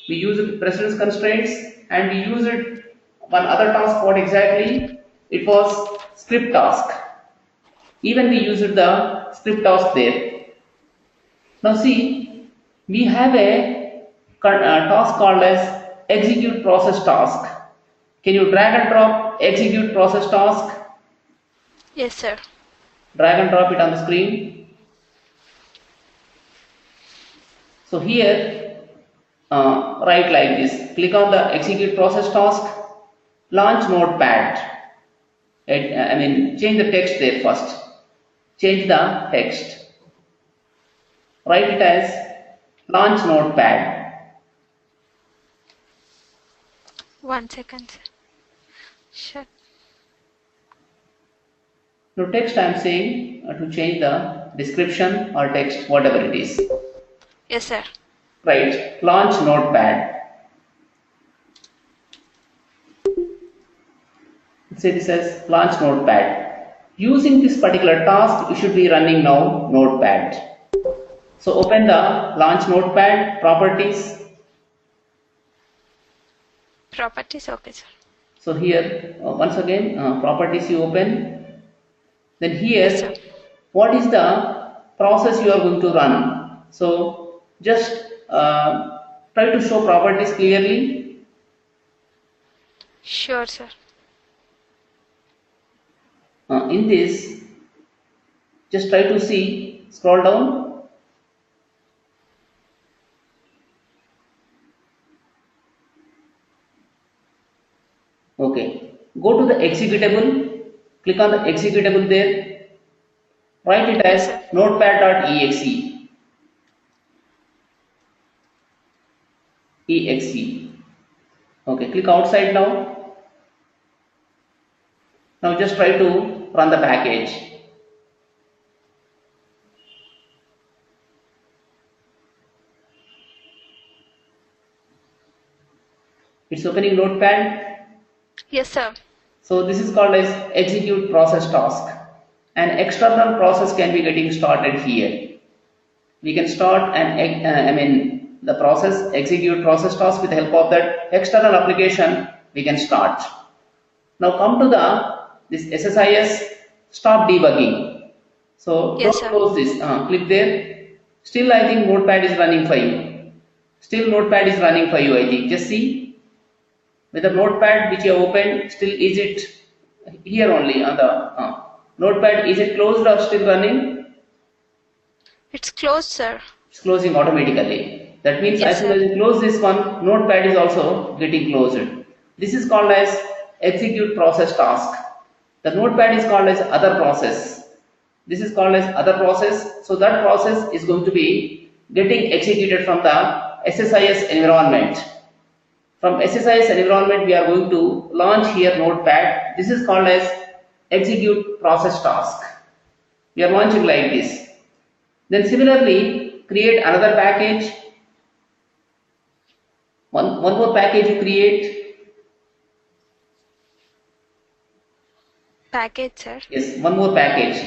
We used precedence constraints, and we used one other task. What exactly? It was script task. Even we used the script task there. Now see, we have a task called as execute process task. Can you drag and drop execute process task? Yes, sir. Drag and drop it on the screen. So here, write like this. Click on the execute process task. Launch notepad. Change the text there first. Change the text. Write it as launch notepad. 1 second, sir. Sure. Now text I am saying to change the description or text, whatever it is. Yes, sir. Right, launch notepad. Say this as launch notepad. Using this particular task, you should be running now notepad. So open the launch notepad properties. Properties, okay, sir. So here once again properties you open. Then here, Yes, sir. what is the process you are going to run? So just try to show properties clearly. Sure, sir. In this, just try to see, scroll down. Okay, go to the executable, click on the executable there, write it Yes, as sir. notepad.exe. exe. Okay, click outside now. Now just try to run the package. It's opening notepad. Yes, sir. So this is called as execute process task. An external process can be getting started here. We can start the process execute process task with the help of that external application. We can start. Now come to the this SSIS stop debugging. So Yes, don't sir. close this. Click there. Still, I think Notepad is running for you. Still, Notepad is running for you. I think. Just see whether Notepad which you have opened still is it here only on the Notepad. Is it closed or still running? It's closed, sir. It's closing automatically. That means Yes, as soon sir. as you close this one, Notepad is also getting closed. This is called as execute process task. The Notepad is called as other process. This is called as other process. So that process is going to be getting executed from the SSIS environment. From SSIS environment, we are going to launch here Notepad. This is called as execute process task. We are launching like this. Then similarly, create another package. One more package you create. Package, sir. Yes, one more package.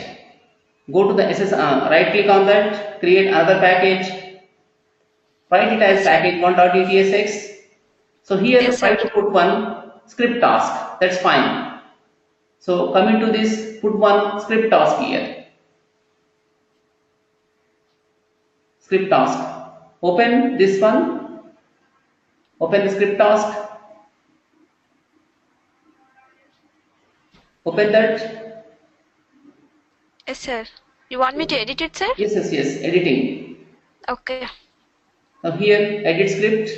Go to the right click on that, create another package. Write it as Yes, sir. package1.etsx. So here Yes, try sir. to put one script task. That's fine. So coming to this, put one script task here. Script task. Open this one. Open the script task. Open that. Yes, sir. You want me to edit it, sir? Yes. Editing. Okay. Now here, edit script.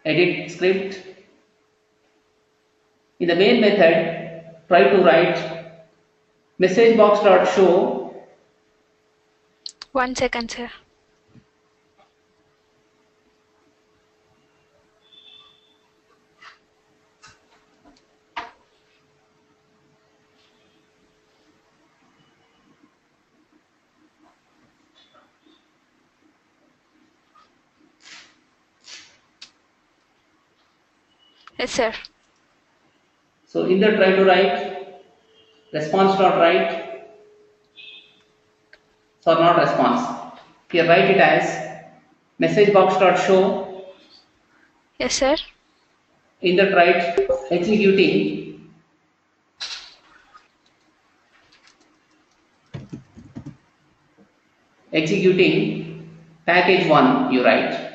Edit script. In the main method, try to write message box.show. 1 second, sir. Yes, sir. So in that try to write response.write. So not response. Here write it as message box dot show. Yes, sir. In that write executing package 1 you write.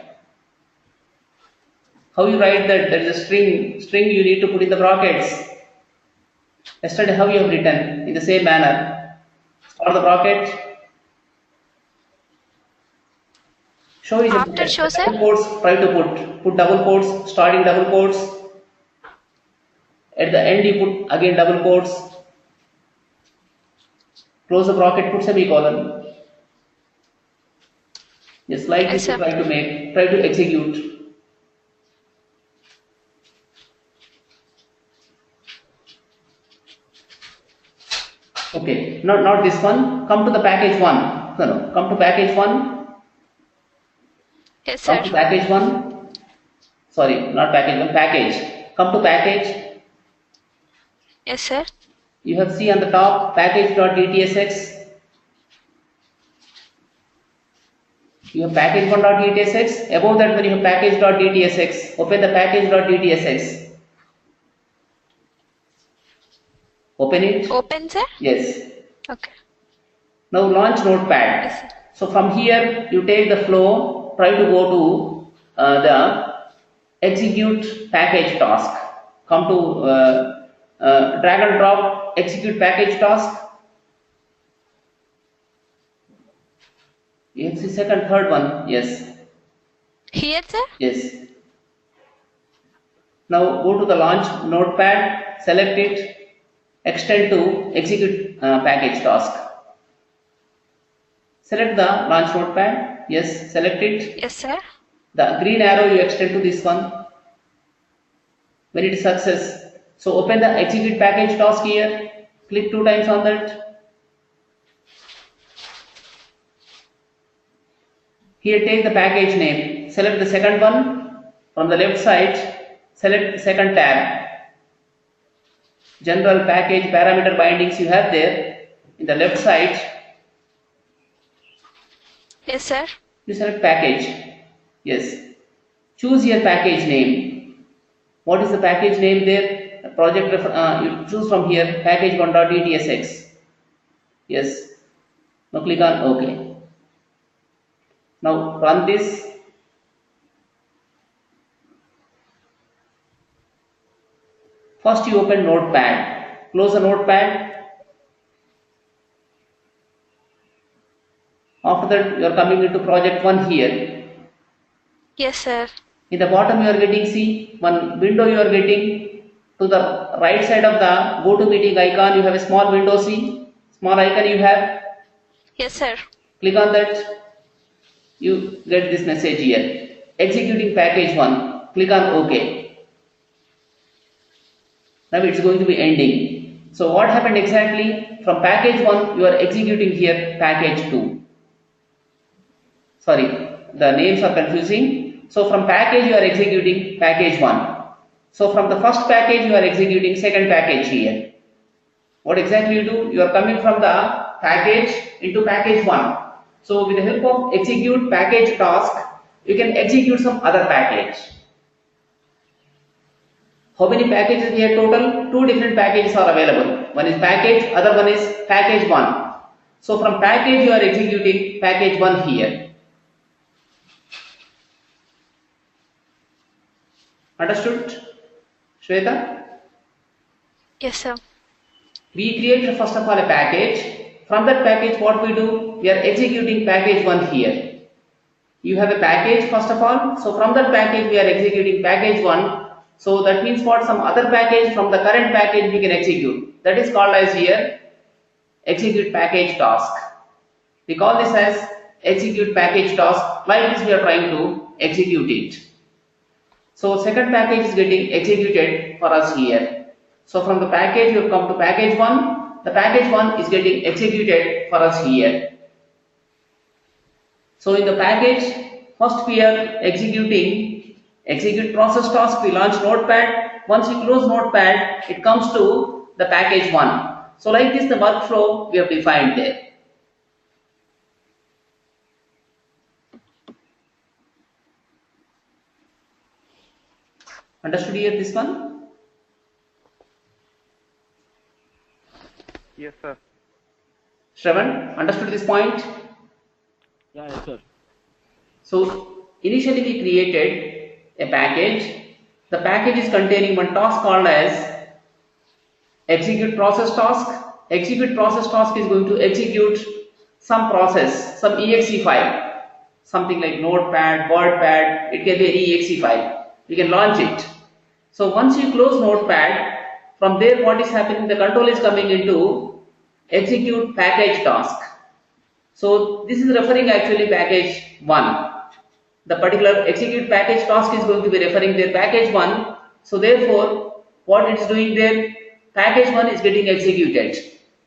How you write that? There is a string you need to put in the brackets. Yesterday how you have written in the same manner. Start the bracket. Show is After a show, sir? double quotes, try to put double quotes, starting double quotes. At the end you put again double quotes. Close the bracket, put semicolon. Just like Yes, this you sir. try to execute. Okay, not this one. Come to the package 1. No, come to package 1. Yes, sir. Come to package 1. Sorry, not package 1, package. Come to package. Yes, sir. You have see on the top package.dtsx. You have package1.dtsx. Above that one you have package.dtsx. Open the package.dtsx. Open it. Open, sir? Yes. Okay. Now launch Notepad. Yes, sir. So from here you take the flow. Try to go to the execute package task. Come to drag and drop execute package task. You have the second, third one. Yes. Here, sir? Yes. Now go to the launch Notepad. Select it. Extend to execute package task. Select the launch Notepad. Yes. Select it. Yes, sir. The green arrow you extend to this one when it is success. So open the execute package task here. Click 2 times on that. Here take the package name. Select the second one from the left side. Select the second tab. General package parameter bindings you have there in the left side. Yes, sir. You select package. Yes. Choose your package name. What is the package name there? Project you choose from here package1.dtsx. Yes. Now click on OK. Now run this. First you open Notepad. Close the Notepad. After that you are coming into project 1 here. Yes, sir. In the bottom you are getting, see, one window you are getting. To the right side of the GoToMeeting icon you have a small window, see, small icon you have. Yes, sir. Click on that. You get this message here. Executing package 1. Click on OK. Now it's going to be ending. So what happened exactly? From package 1 you are executing here package 2. Sorry, the names are confusing. So from package you are executing package 1. So from the first package you are executing second package here. What exactly you do? You are coming from the package into package 1. So with the help of execute package task, you can execute some other package. How many packages here total? 2 different packages are available. One is package, other one is package 1. So from package you are executing package 1 here. Understood, Shweta? Yes, sir. We create first of all a package. From that package what we do? We are executing package 1 here. You have a package first of all. So from that package we are executing package 1. So that means what? Some other package from the current package we can execute. That is called as here execute package task. We call this as execute package task. Like this we are trying to execute it. So second package is getting executed for us here. So from the package you have come to package 1. The package 1 is getting executed for us here. So in the package, first we are executing execute process task. We launch Notepad. Once we close Notepad, it comes to the package 1. So like this the workflow we have defined there. Understood here this one? Yes, sir. Shravan, understood this point? Yeah, yes, sir. So initially we created a package. The package is containing one task called as execute process task. Execute process task is going to execute some process, some exe file, something like notepad, wordpad, it can be an exe file. You can launch it. So once you close notepad, from there what is happening, the control is coming into execute package task. So this is referring actually package 1. The particular execute package task is going to be referring their package 1. So therefore what it's doing there, package 1 is getting executed.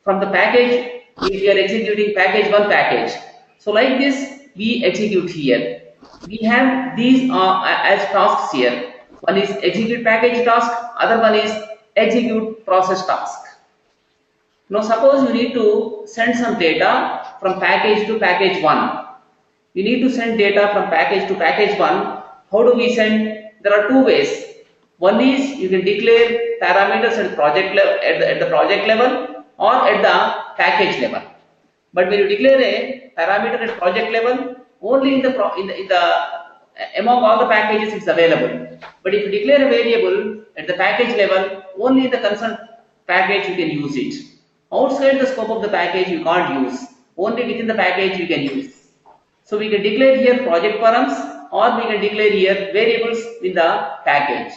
From the package we are executing package 1 package. So like this we execute here. We have these as tasks here. One is execute package task, other one is execute process task. Now suppose you need to send some data from package to package 1. You need to send data from package to package 1. How do we send? There are two ways. One is you can declare parameters at project level, at the project level or at the package level. But when you declare a parameter at project level, only in the among all the packages it's available. But if you declare a variable at the package level, only in the concerned package you can use it. Outside the scope of the package you can't use. Only within the package you can use. So we can declare here project params or we can declare here variables in the package.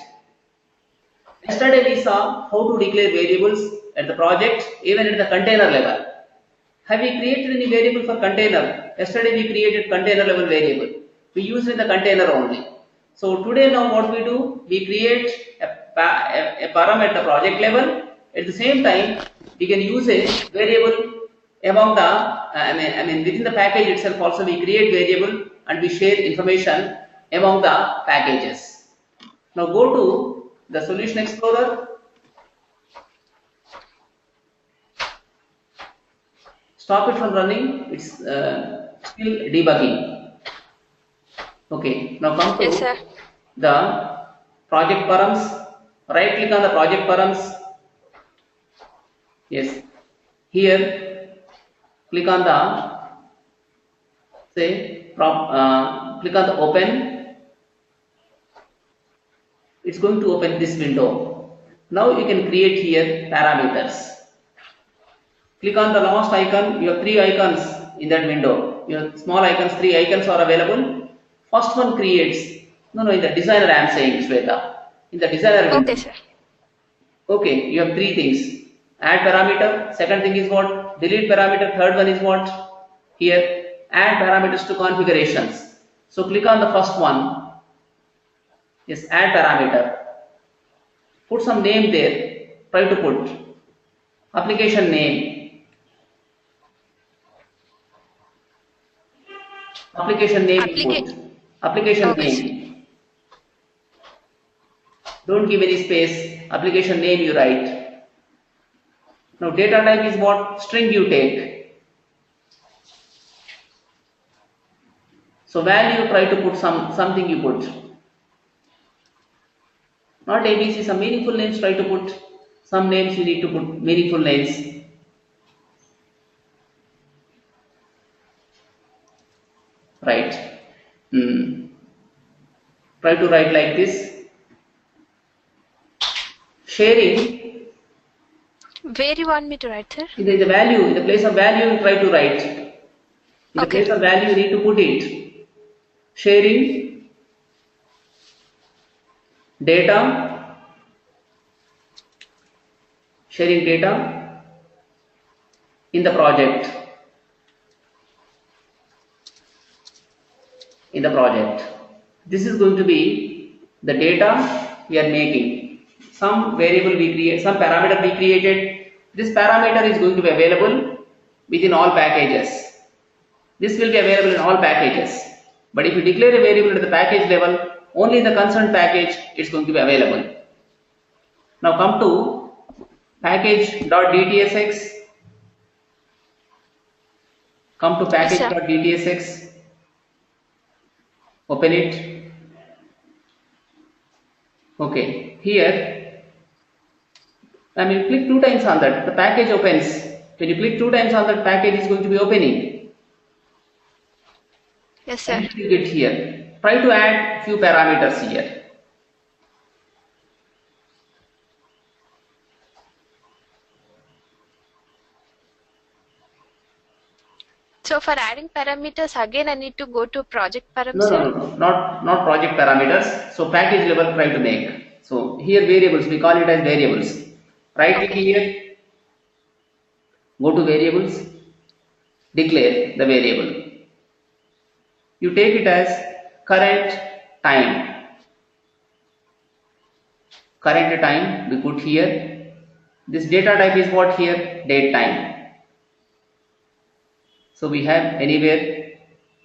Yesterday we saw how to declare variables at the project, even at the container level. Have we created any variable for container? Yesterday we created container level variable. We use it in the container only. So today now what we do? We create a param at the project level. At the same time, we can use a variable among the, I mean within the package itself also we create variable and we share information among the packages. Now go to the Solution Explorer. Stop it from running, it's still debugging. Okay, now come to Yes, sir. the project params. Right click on the project params. Yes, here click on the click on the open. It's going to open this window. Now you can create here parameters. Click on the last icon. You have 3 icons in that window. You have small icons, 3 icons are available. First one creates, no, in the designer I am saying, Shweta. In the designer window. Okay, sir. Okay, you have 3 things. Add parameter, second thing is what? Delete parameter, third one is what? Here, add parameters to configurations. So click on the first one. Yes, add parameter. Put some name there. Try to put application name. Application name you put. Application Okay, sir. name. Don't give any space. Application name you write. Now data type is what? String you take. So value try to put something you put. Not ABC, some meaningful names try to put. Some names you need to put meaningful names. Right. Try to write like this. Sharing. Where you want me to write, sir? In the value, in the place of value, you try to write. In the Okay. place of value, you need to put it. Sharing data. Sharing data in the project. In the project. This is going to be the data we are making. Some variable we create, some parameter we created. This parameter is going to be available within all packages. This will be available in all packages. But if you declare a variable at the package level, only in the concerned package it's going to be available. Now come to package.dtsx. Come to Yes, sir. package.dtsx. Open it. Okay, here when you click 2 times on that, the package opens. When you click 2 times on that, package is going to be opening. Yes, sir. And you get here. Try to add few parameters here. So for adding parameters, again I need to go to project param, No, no, sir. no, no, not project parameters. So package level try to make. So here variables, we call it as variables. Right click Okay. here, go to variables, declare the variable. You take it as current time. Current time we put here. This data type is what here? Date time. So we have anywhere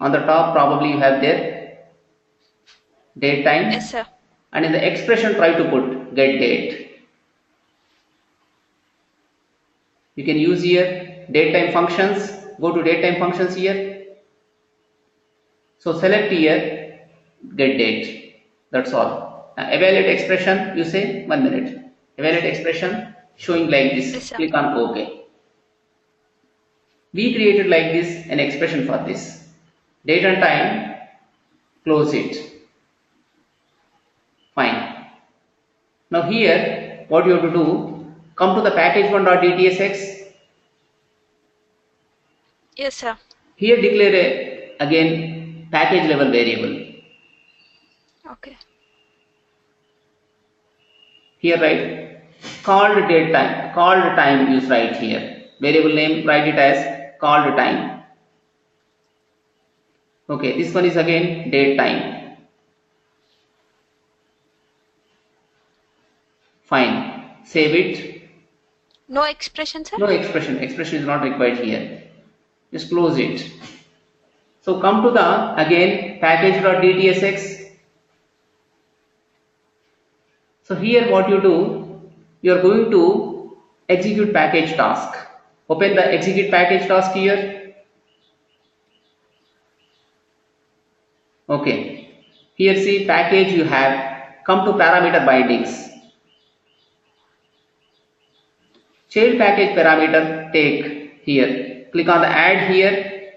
on the top probably you have there date time, Yes, sir. and in the expression try to put get date. You can use here date time functions. Go to date time functions here. So select here get date. That's all. Evaluate expression. You say 1 minute. Evaluate expression showing like Yes, this. sir. Click on OK. We created like this an expression for this. Date and time. Close it. Fine. Now here what you have to do, come to the package1.dtsx. Yes, sir. Here declare again package level variable. Okay. Here write called date time, called time use right here. Variable name write it as called time. Okay, this one is again date time. Fine. Save it. No expression, sir? No expression. Expression is not required here. Just close it. So come to the again package.dtsx. So here what you do, you are going to execute package task. Open the execute package task here. Okay. Here see package you have. Come to parameter bindings. Child package parameter take here. Click on the add here.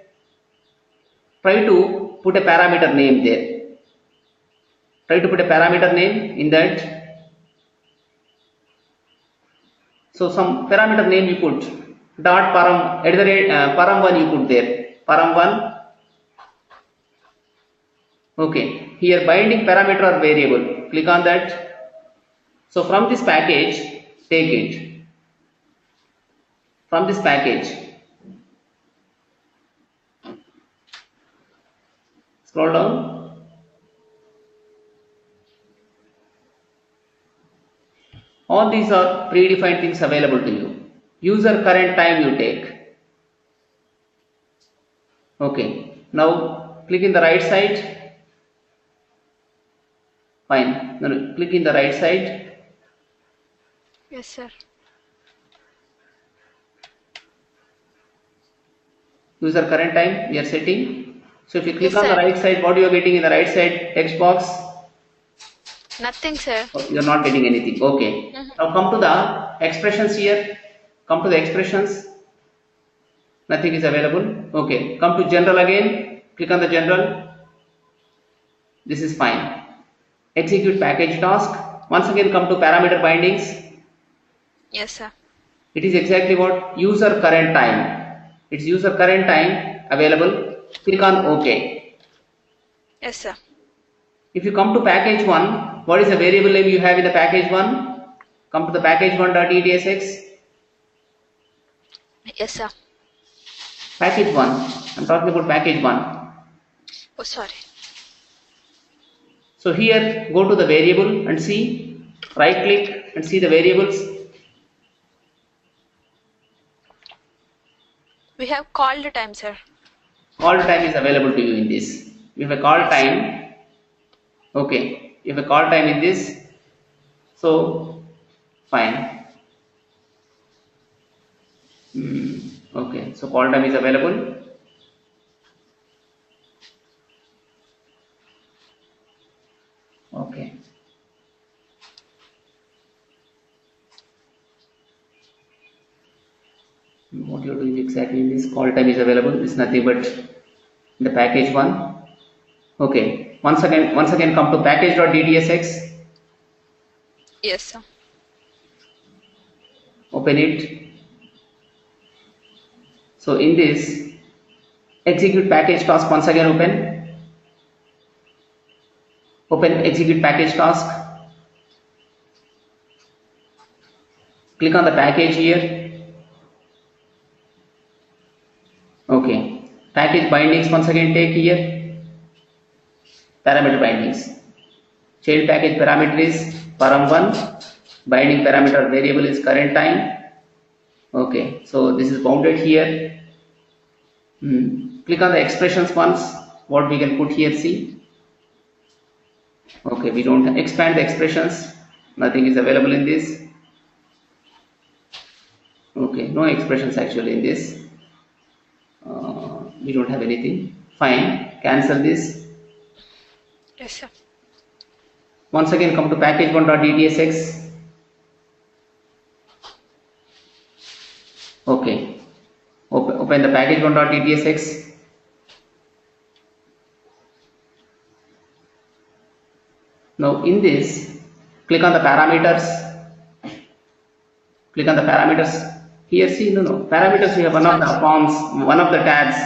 Try to put a parameter name there. Try to put a parameter name in that. So some parameter name you put. Dot param at the rate param1 you put there. Param1. Okay. Here binding parameter or variable. Click on that. So from this package take it. From this package. Scroll down. All these are predefined things available to you. User current time you take. Okay. Now click in the right side. Fine. Now click in the right side. Yes, sir. User current time we are setting. So if you click Yes, on the sir. right side, what you are getting in the right side text box? Nothing, sir. Oh, you are not getting anything. Okay. Now come to the expressions here. Come to the expressions. Nothing is available. Okay. Come to general again. Click on the general. This is fine. Execute package task. Once again come to parameter bindings. Yes, sir. It is exactly what user current time. It's user current time available. Click on OK. Yes, sir. If you come to package 1, what is the variable name you have in the package 1? Come to the package1.etsx. Yes, sir. Package 1. I'm talking about package 1. Oh, sorry. So here go to the variable and see. Right click and see the variables. We have called the time, sir. Call time is available to you in this. You have a call time. Okay. You have a call time in this. So fine. Okay. So call time is available. Okay. what you're doing exactly in this call time is available. It's nothing but the package one. Okay. Once again come to package.dtsx. Yes, sir. Open it. So in this execute package task, once again open execute package task. Click on the package here. Okay. Package bindings once again take here. Parameter bindings. Child package parameter is param1. Binding parameter variable is current time. Okay. So this is bounded here. Click on the expressions once. What we can put here, see. Okay, we don't expand the expressions. Nothing is available in this. Okay, no expressions actually in this. We don't have anything. Fine, cancel this. Yes, sir. Once again come to package1.dtsx. Okay, open the package1.dtsx. Now in this, click on the parameters. Click on the parameters. Here see, no, parameters we have one of the forms, one of the tabs.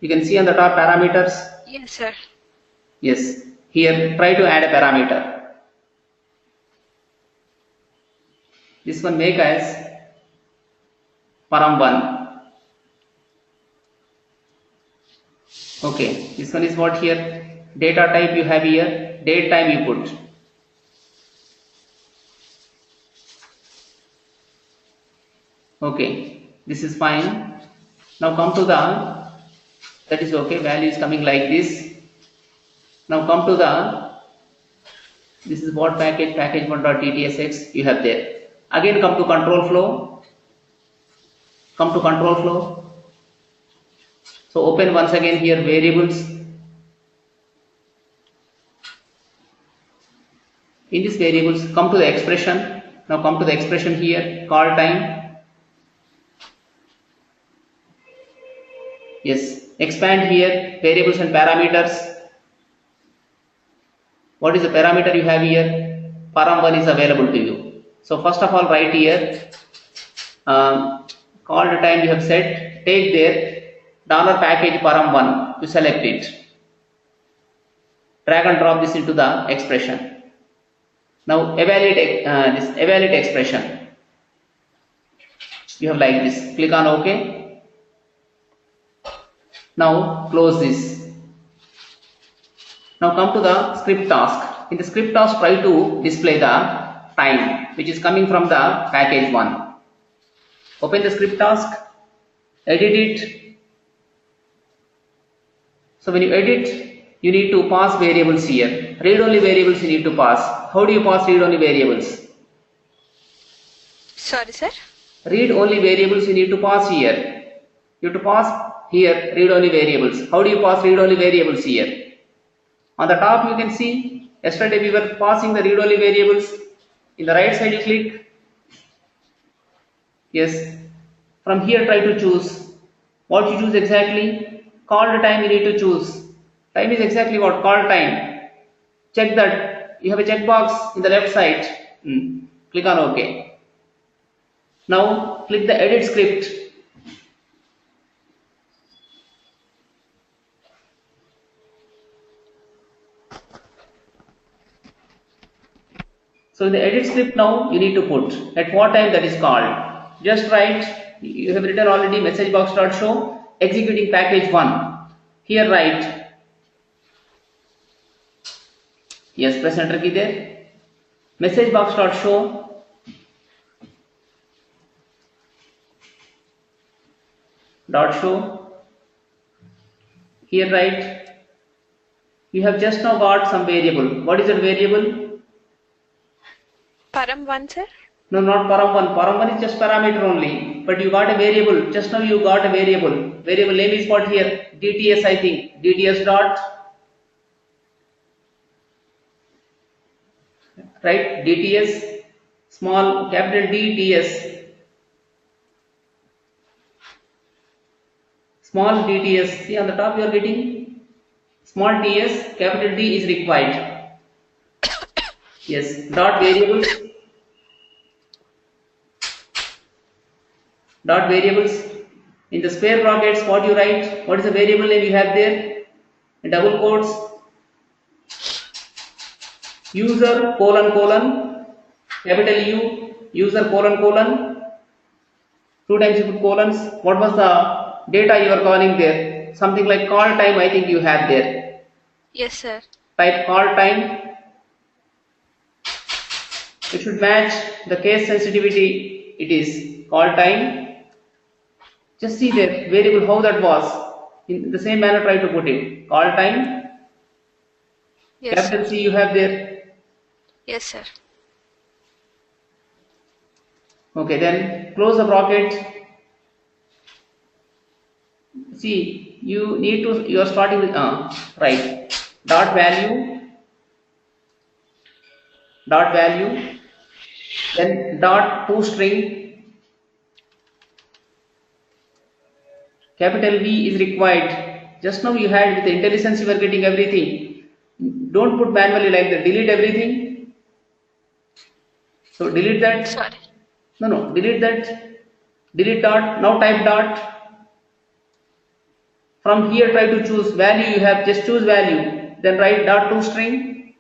You can see on the top parameters. Yes, sir. Yes, here try to add a parameter. This one make as param1. Okay, this one is what here? Data type you have here, date time you put. Okay, this is fine. Now come to the, that is okay, value is coming like this. Now come to the, this is what package1.dtsx you have there. Again come to control flow. Come to control flow. So open once again here variables. In this variables, come to the expression. Now come to the expression here, call time. Yes, expand here variables and parameters. What is the parameter you have here? Param1 is available to you. So first of all write here, call the time you have set, take there $package param1, you select it. Drag and drop this into the expression. Now evaluate this evaluate expression. You have like this. Click on OK. Now close this. Now come to the script task. In the script task, try to display the time which is coming from the package 1. Open the script task, edit it. So when you edit, you need to pass variables here. Read only variables you need to pass. How do you pass read only variables? Sorry, sir. Read only variables you need to pass here. You have to pass here read only variables. How do you pass read only variables here? On the top you can see, yesterday we were passing the read only variables. In the right side you click. Yes. From here try to choose. What you choose exactly? Call the time you need to choose. Time is exactly what? Call time. Check that. You have a checkbox in the left side. Click on OK. Now click the edit script. So in the edit script now you need to put at what time that is called. Just write, you have written already message box.show executing package 1. Here write, yes, press enter key there. Message box.show here write, you have just now got some variable. What is that variable? Param1, sir. No, not param1. Param1 is just parameter only. But you got a variable. Just now you got a variable. Variable name is what here? DTS, I think. DTS dot. Right? DTS. Small capital DTS. small dts, see on the top you are getting small ts, capital D is required. Yes, dot variables, dot variables. In the square brackets, what you write? What is the variable name you have there? In double quotes, user colon colon, capital U, user colon colon, two times you put colons. What was the data you are calling there? Something like call time, I think you have there. Yes, sir. Type call time. It should match the case sensitivity. It is call time. Just see there variable how that was. In the same manner, try to put it. Call time. Yes, Capital sir. C you have there. Yes, sir. Okay, then close the bracket. See, you need to. You are starting with right. Dot value. Dot value. Then dot toString. Capital V is required. Just now you had with the IntelliSense you were getting everything. Don't put manually like that. Delete everything. So delete that. Sorry. No, delete that. Delete dot. Now type dot. From here try to choose value you have. Just choose value. Then write dot toString.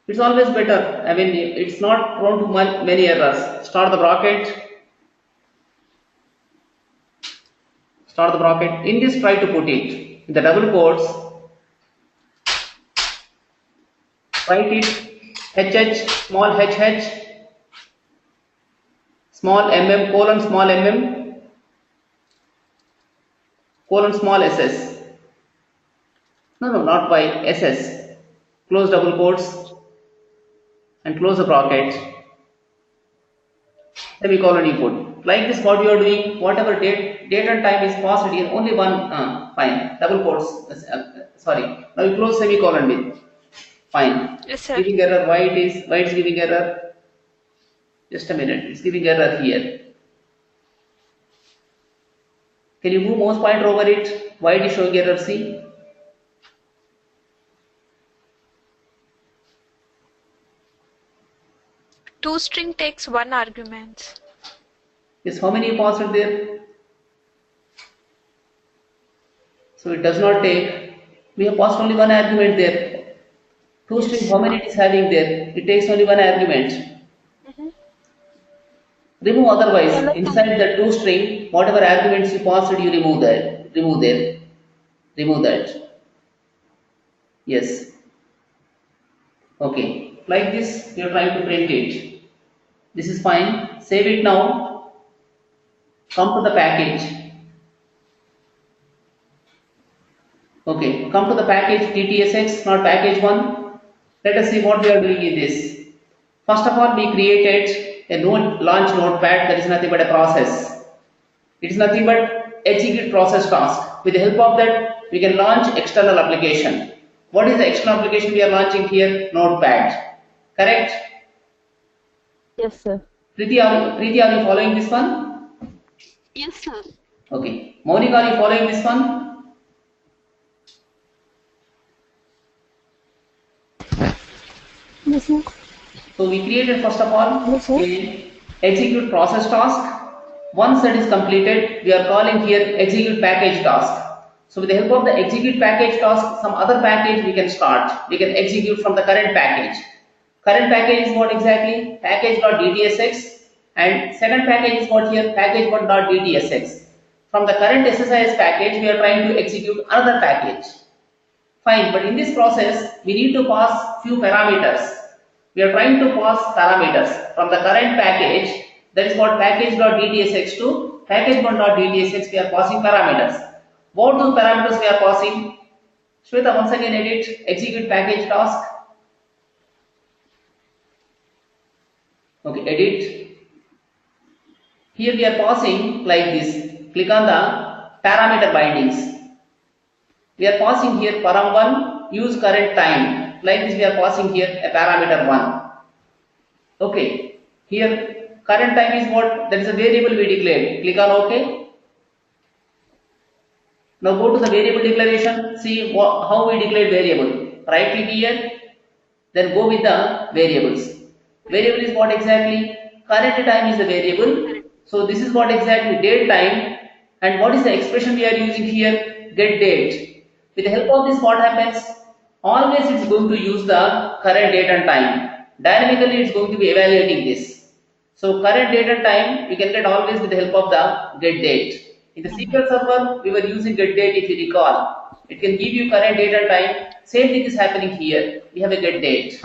It's always better. I mean, it's not prone to many errors. Start the bracket. Start the bracket. In this, try to put it in the double quotes. Write it HH, small HH, small mm, colon small mm, colon small ss. No, not by ss. Close double quotes and close the bracket. Semicolon you put. Like this, what you are doing, whatever date and time is passed here, only one, fine, double quotes, sorry. Now you close semicolon with, fine. Yes, sir. Giving error, why it's giving error? Just a minute, it's giving error here. Can you move mouse pointer over it? Why it is showing error, see? ToString takes 1 argument. Yes, how many you passed there? So it does not take, we have passed only one argument there. ToString, how many it is having there? It takes only one argument. Remove otherwise, inside the ToString, whatever arguments you passed, you remove that, remove that. Yes. Okay, like this, you are trying to print it. This is fine, save it now, come to the package. Okay, come to the package TTSX, not package 1. Let us see what we are doing in this. First of all, we created a launch notepad that is nothing but a process. It is nothing but execute process task. With the help of that, we can launch external application. What is the external application we are launching here? Notepad. Correct? Yes, sir. Preeti, are you following this one? Yes, sir. Okay. Monica, are you following this one? Yes, sir. So we created first of all Yes, sir. a execute process task. Once that is completed, we are calling here execute package task. So with the help of the execute package task, some other package we can start. We can execute from the current package. Current package is what exactly? Package.dtsx, and second package is what here? Package1.dtsx. From the current SSIS package, we are trying to execute another package. Fine, but in this process, we need to pass few parameters. We are trying to pass parameters from the current package, that is what package.dtsx to package1.dtsx, we are passing parameters. What those parameters we are passing? Shweta, once again edit, execute package task. Okay, edit. Here we are passing like this. Click on the parameter bindings. We are passing here param1, use current time. Like this we are passing here a parameter 1. Okay, here current time is what? That is a variable we declared. Click on OK. Now go to the variable declaration. See how we declare variable. Right click here. Then go with the variables. Variable is what exactly? Current time is the variable. So this is what exactly date time. And what is the expression we are using here? Get date. With the help of this, what happens? Always it's going to use the current date and time. Dynamically it's going to be evaluating this. So current date and time we can get always with the help of the get date. In the SQL Server we were using get date if you recall. It can give you current date and time. Same thing is happening here. We have a get date.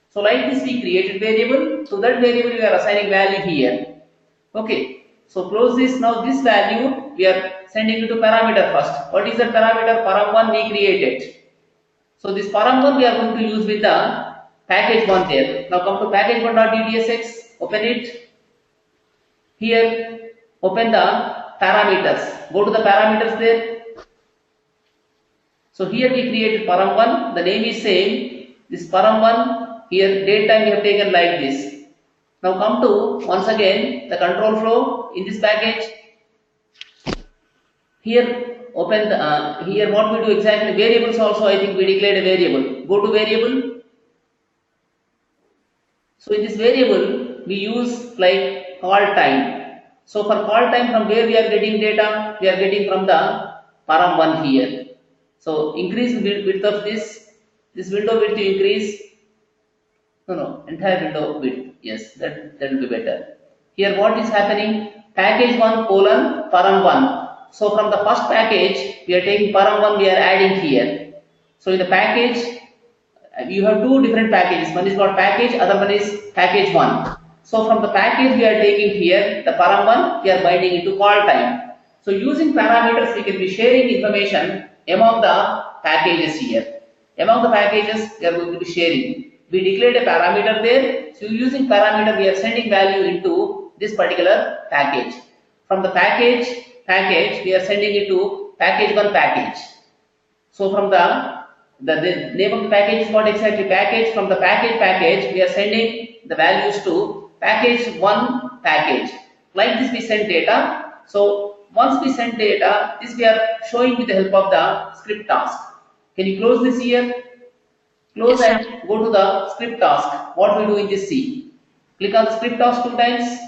So like this we created variable. To that variable we are assigning value here. Okay. So close this. Now this value we are sending it to parameter first. What is that parameter? Param1 we created. So this param1 we are going to use with the package 1 there. Now come to package1.dtsx. Open it. Here open the parameters. Go to the parameters there. So here we created param1. The name is same. This param1 here date time we have taken like this. Now come to once again the control flow in this package. Here open the here what we do exactly variables also I think we declared a variable. Go to variable. So in this variable we use like call time. So for call time from where we are getting data? We are getting from the param1 here. So increase width of this window width to increase. No, entire window width. Yes, that will be better. Here what is happening? Package 1 colon param1. So from the first package we are taking param1 we are adding here. So in the package you have two different packages. One is called package, other one is package 1. So from the package we are taking here the param1 we are binding into call time. So using parameters we can be sharing information among the packages here. Among the packages we are going to be sharing. We declared a parameter there. So using parameter we are sending value into this particular package. From the package we are sending it to package 1 package. So from the name of the package is what exactly package. From the package we are sending the values to package 1 package. Like this we send data. So once we send data, this we are showing with the help of the script task. Can you close this here? Close Yes, and go to the script task. What we do in this C? Click on the script task 2 times.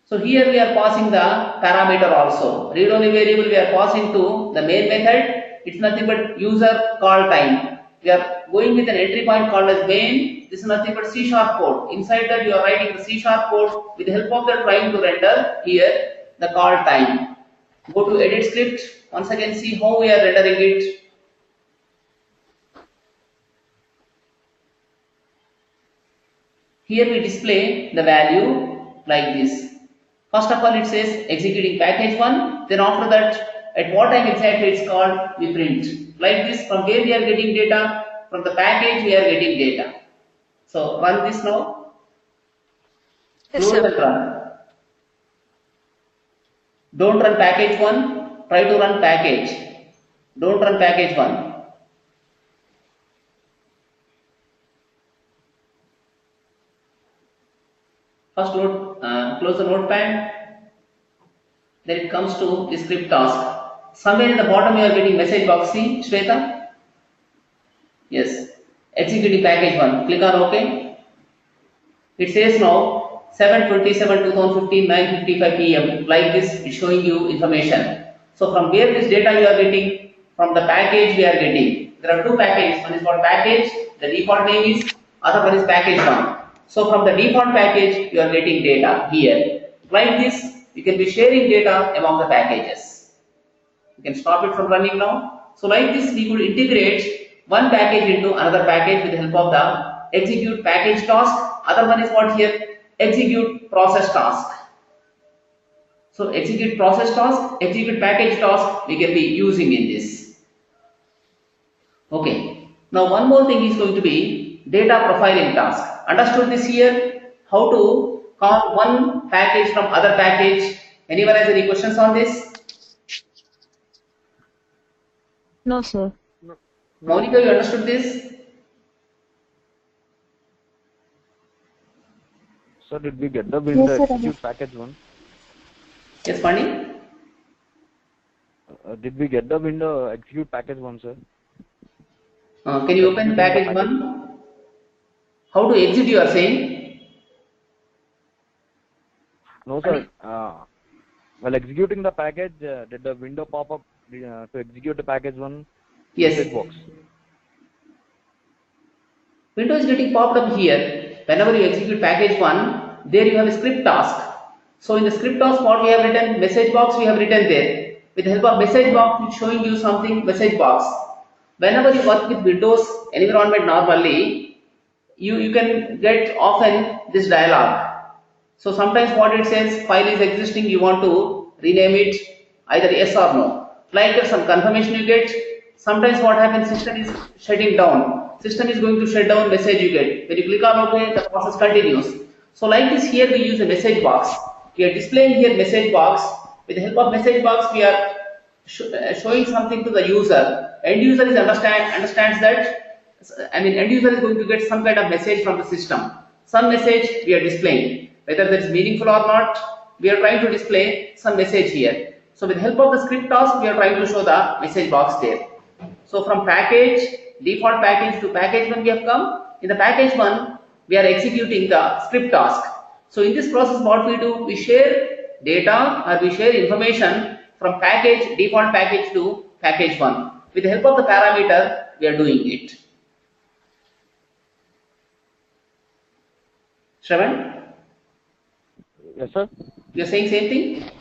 So here we are passing the parameter also. Read only variable we are passing to the main method. It's nothing but user call time. We are going with an entry point called as main. This is nothing but C# code. Inside that you are writing the C# code. With the help of that trying to render here the call time. Go to edit script. Once again see how we are rendering it. Here we display the value like this. First of all it says executing package 1. Then after that at what time exactly it's called we print. Like this from where we are getting data. From the package we are getting data. So run this now. yes, Close sir. and run. Don't run package 1. Try to run package. Don't run package 1. First close the notepad. Then it comes to the script task. Somewhere in the bottom you are getting message box. See Shweta? Yes. Executing package 1. Click on OK. It says now 7/27/2015 9:55 p.m. Like this it's showing you information. So from where this data you are getting? From the package we are getting. There are two packages. One is called package. The default name is. Other one is package 1. So from the default package you are getting data here. Like this you can be sharing data among the packages. You can stop it from running now. So like this we could integrate one package into another package with the help of the execute package task. Other one is what here? Execute process task. So execute process task, execute package task we can be using in this. Okay. Now one more thing is going to be data profiling task. Understood this here? How to call one package from other package? Anyone has any questions on this? No, sir. Monica, you understood this? So did we get the Yes, the sir. execute package 1? Yes, Pani? did we get the window execute package 1, sir? Can you open Executing the package package. 1? How to exit you are saying? No, sir. While executing the package, did the window pop up to execute the package 1 Yes. message box? Window is getting popped up here. Whenever you execute package 1, there you have a script task. So in the script task, what we have written, message box we have written there. With the help of message box, it's showing you something, message box. Whenever you work with Windows environment normally, you can get often this dialog. So sometimes what it says, file is existing, you want to rename it either yes or no. Like there's some confirmation you get. Sometimes what happens, system is shutting down. System is going to shut down, message you get. When you click on OK, the process continues. So like this here we use a message box. We are displaying here message box. With the help of message box we are showing something to the user. End user is understands that, end user is going to get some kind of message from the system. Some message we are displaying. Whether that is meaningful or not, we are trying to display some message here. So with the help of the script task, we are trying to show the message box there. So from package, default package to package 1 we have come. In the package 1, we are executing the script task. So in this process, what we do, we share data or we share information from package, default package to package 1. With the help of the parameter, we are doing it. Shravan? Yes, sir. You are saying same thing?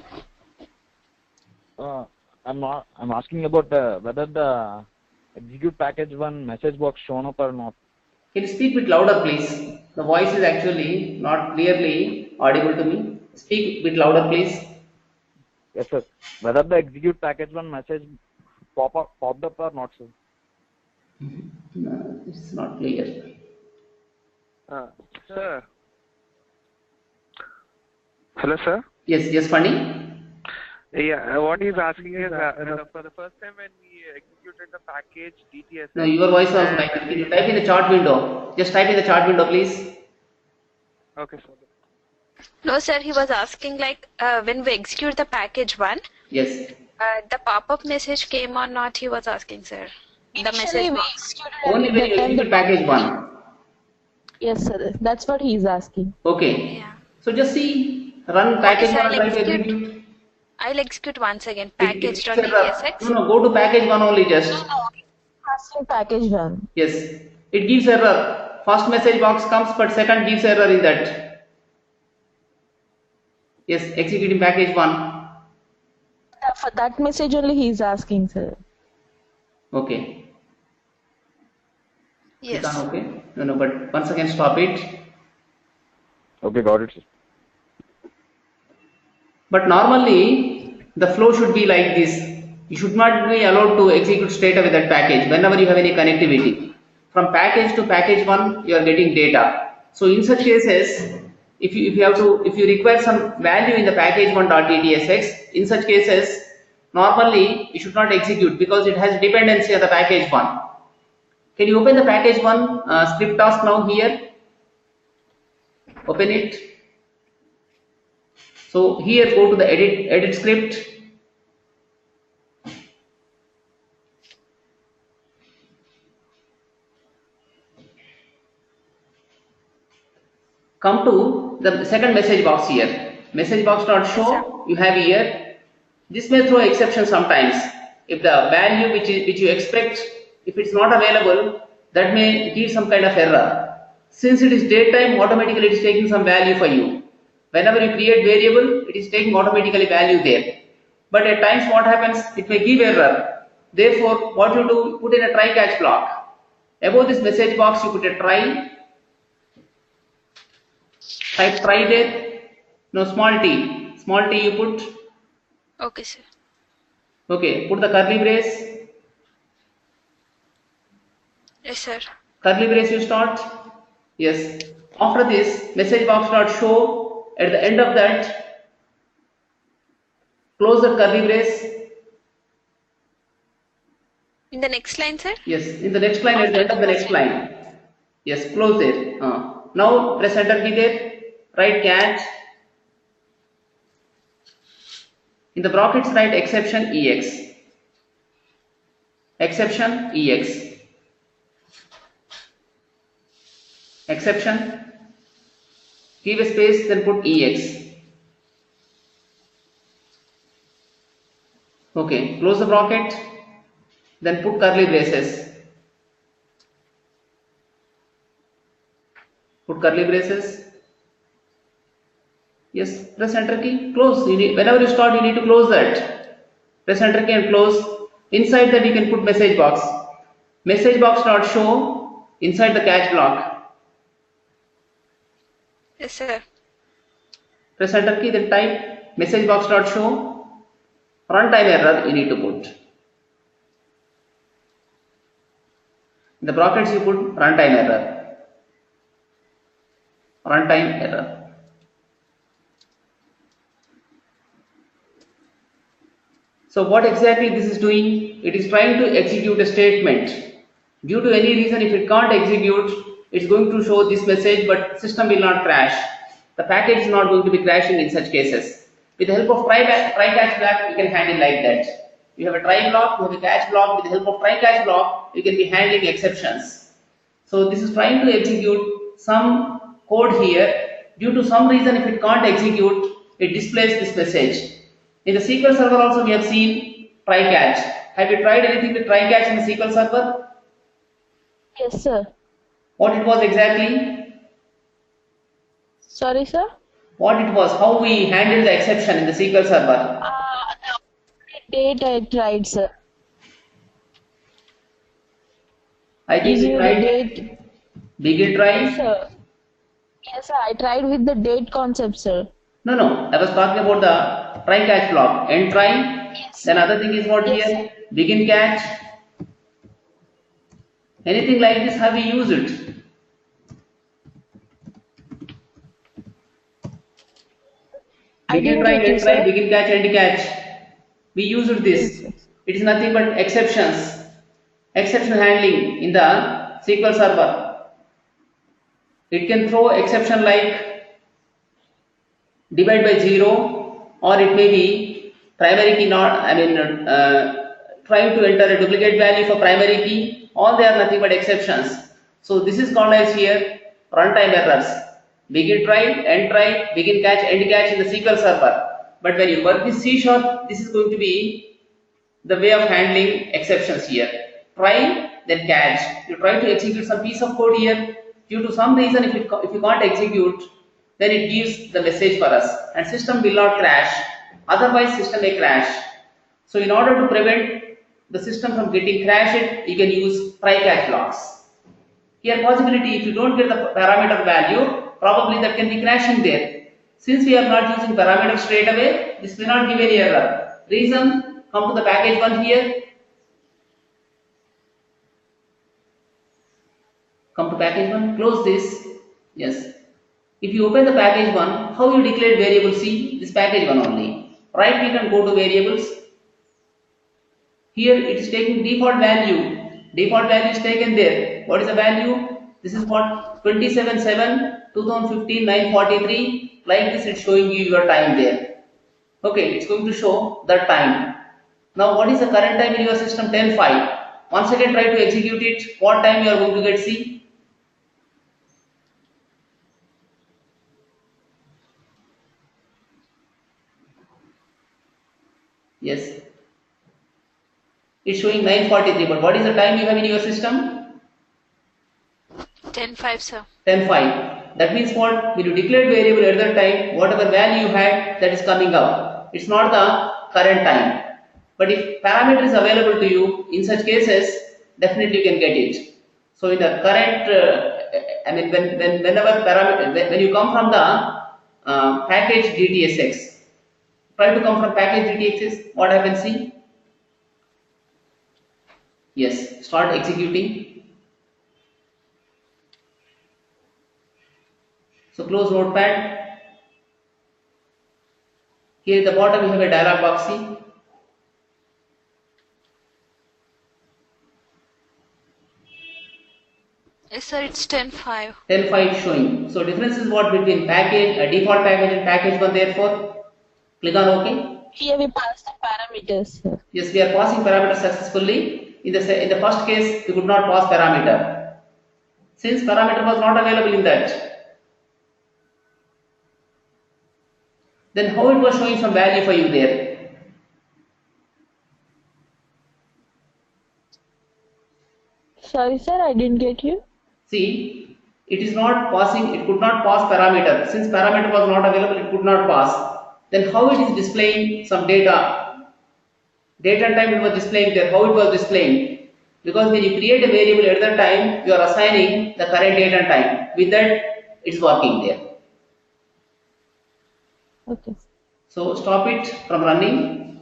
I'm asking about whether the execute package 1 message box shown up or not. Can you speak a bit louder, please? The voice is actually not clearly audible to me. Speak a bit louder, please. Yes, sir. Whether the execute package 1 message popped up or not, sir. No, it's not clear. Sir. Hello, sir. Yes, funny. Yeah, what he's asking is for the first time when we executed the package DTS. No, your voice was like. Can you type in the chart window? Just type in the chart window, please. Okay, sir. No, sir, he was asking like when we execute the package 1, Yes. the pop-up message came or not, he was asking, sir. The Initially, message we box. executed Only when you execute package 1. Yes, sir. That's what he is asking. Okay. Yeah. So just see, run package sir, 1 I'll try to execute. execute. I'll execute once again. It gives Package.dtsx. error. No, go to package 1 only just. Asking package 1. Yes. It gives error. First message box comes, but second gives error in that. Yes, executing package 1. For that message only he is asking, sir. Okay. Yes. Click on OK. No, but once again stop it. Okay, got it, sir. But normally the flow should be like this. You should not be allowed to execute straight away that package whenever you have any connectivity. From package to package 1 you are getting data. So in such cases, if you require some value in the package 1.dtsx, in such cases normally you should not execute because it has dependency of the package 1. Can you open the package 1 script task now here? Open it. So here go to the edit script. Come to the second message box here. Message box not show you have here. This may throw exception sometimes. If the value which you expect, if it's not available, that may give some kind of error. Since it is daytime, automatically it is taking some value for you. Whenever you create variable, it is taking automatically value there. But at times what happens, it may give error. Therefore, what you do, put in a try catch block. Above this message box, you put a try. Type try there. No, small t you put. Okay, sir. Okay, put the curly brace. Yes, sir. Curly brace you start. Yes. After this, message box dot show. At the end of that, close the curly brace. In the next line, sir? Yes, in the next line, at the end of the next line. Yes, close it. Now press enter key there. Write catch. In the brackets write exception ex. exception EX. Exception, give a space, then put EX. Okay, close the bracket, then put curly braces. Put curly braces. Yes, press enter key, close. Whenever you start, you need to close that. Press enter key and close. Inside that, you can put message box. Message box not show inside the catch block. Yes, sir. Press enter key, then type message box not show. Runtime error you need to put. In the brackets you put runtime error. Runtime error. So what exactly this is doing? It is trying to execute a statement. Due to any reason, if it can't execute, it's going to show this message, but system will not crash. The package is not going to be crashing in such cases. With the help of try catch block, you can handle like that. You have a try block, you have a catch block. With the help of try catch block, you can be handling exceptions. So this is trying to execute some code here. Due to some reason, if it can't execute, it displays this message. In the SQL Server also we have seen try catch. Have you tried anything with try catch in the SQL Server? Yes, sir. What it was exactly? Sorry, sir. What it was? How we handled the exception in the SQL Server? The date I tried, sir. I think Using you the tried date. begin Yes, try. sir. Yes, sir. I tried with the date concept, sir. No. I was talking about the try catch block. End try. Yes. Then other thing is what Yes, here? Begin catch. Anything like this, have we used it? I Begin didn't try, get you, end try, sir. begin catch, end catch. We used this. Yes, It is nothing but exceptions. Exception handling in the SQL Server. It can throw exception like divide by 0, or it may be primary key not, trying to enter a duplicate value for primary key. All they are nothing but exceptions. So this is called as here runtime errors. Begin try, end try, begin catch, end catch in the SQL Server. But when you work with C#, this is going to be the way of handling exceptions here. Try, then catch. You try to execute some piece of code here. Due to some reason, if you can't execute, then it gives the message for us, and system will not crash. Otherwise, system may crash. So in order to prevent the system from getting crashed, you can use try catch blocks. Here possibility, if you don't get the parameter value, probably that can be crashing there. Since we are not using parameters straight away, this may not give any error. Reason, come to the package 1 here. Come to package 1, close this. Yes. If you open the package 1, how you declared variable C? This package 1 only. Right click and go to variables. Here it is taking default value. Default value is taken there. What is the value? This is what? 27/7/2015 9:43. Like this, it's showing you your time there. Okay, it's going to show the time. Now what is the current time in your system? 10:05. Once again try to execute it. What time you are going to get C? Yes. It's showing 9:43, but what is the time you have in your system? 10:05, sir. 10:05. That means what? When you declared variable at that time, whatever value you had, that is coming up. It's not the current time. But if parameter is available to you, in such cases, definitely you can get it. So in the current, whenever parameter, when you come from the package DTSX, try to come from package DTSX, what happens? See? Yes, start executing. So close notepad. Here at the bottom you have a dialog box. See? Yes, sir, it's 10:05. 10:05 showing. So difference is what between package, default package and package 1 therefore. Click on OK. Here we pass the parameters, sir. Yes, we are passing parameters successfully. in the first case we could not pass parameter. Since parameter was not available in that, then how it was showing some value for you there? Sorry, sir, I didn't get you. See, it is not passing, it could not pass parameter. Since parameter was not available, it could not pass. Then how it is displaying some data? Date and time it was displaying there. How it was displaying? Because when you create a variable at that time, you are assigning the current date and time. With that, it's working there. Okay. So stop it from running.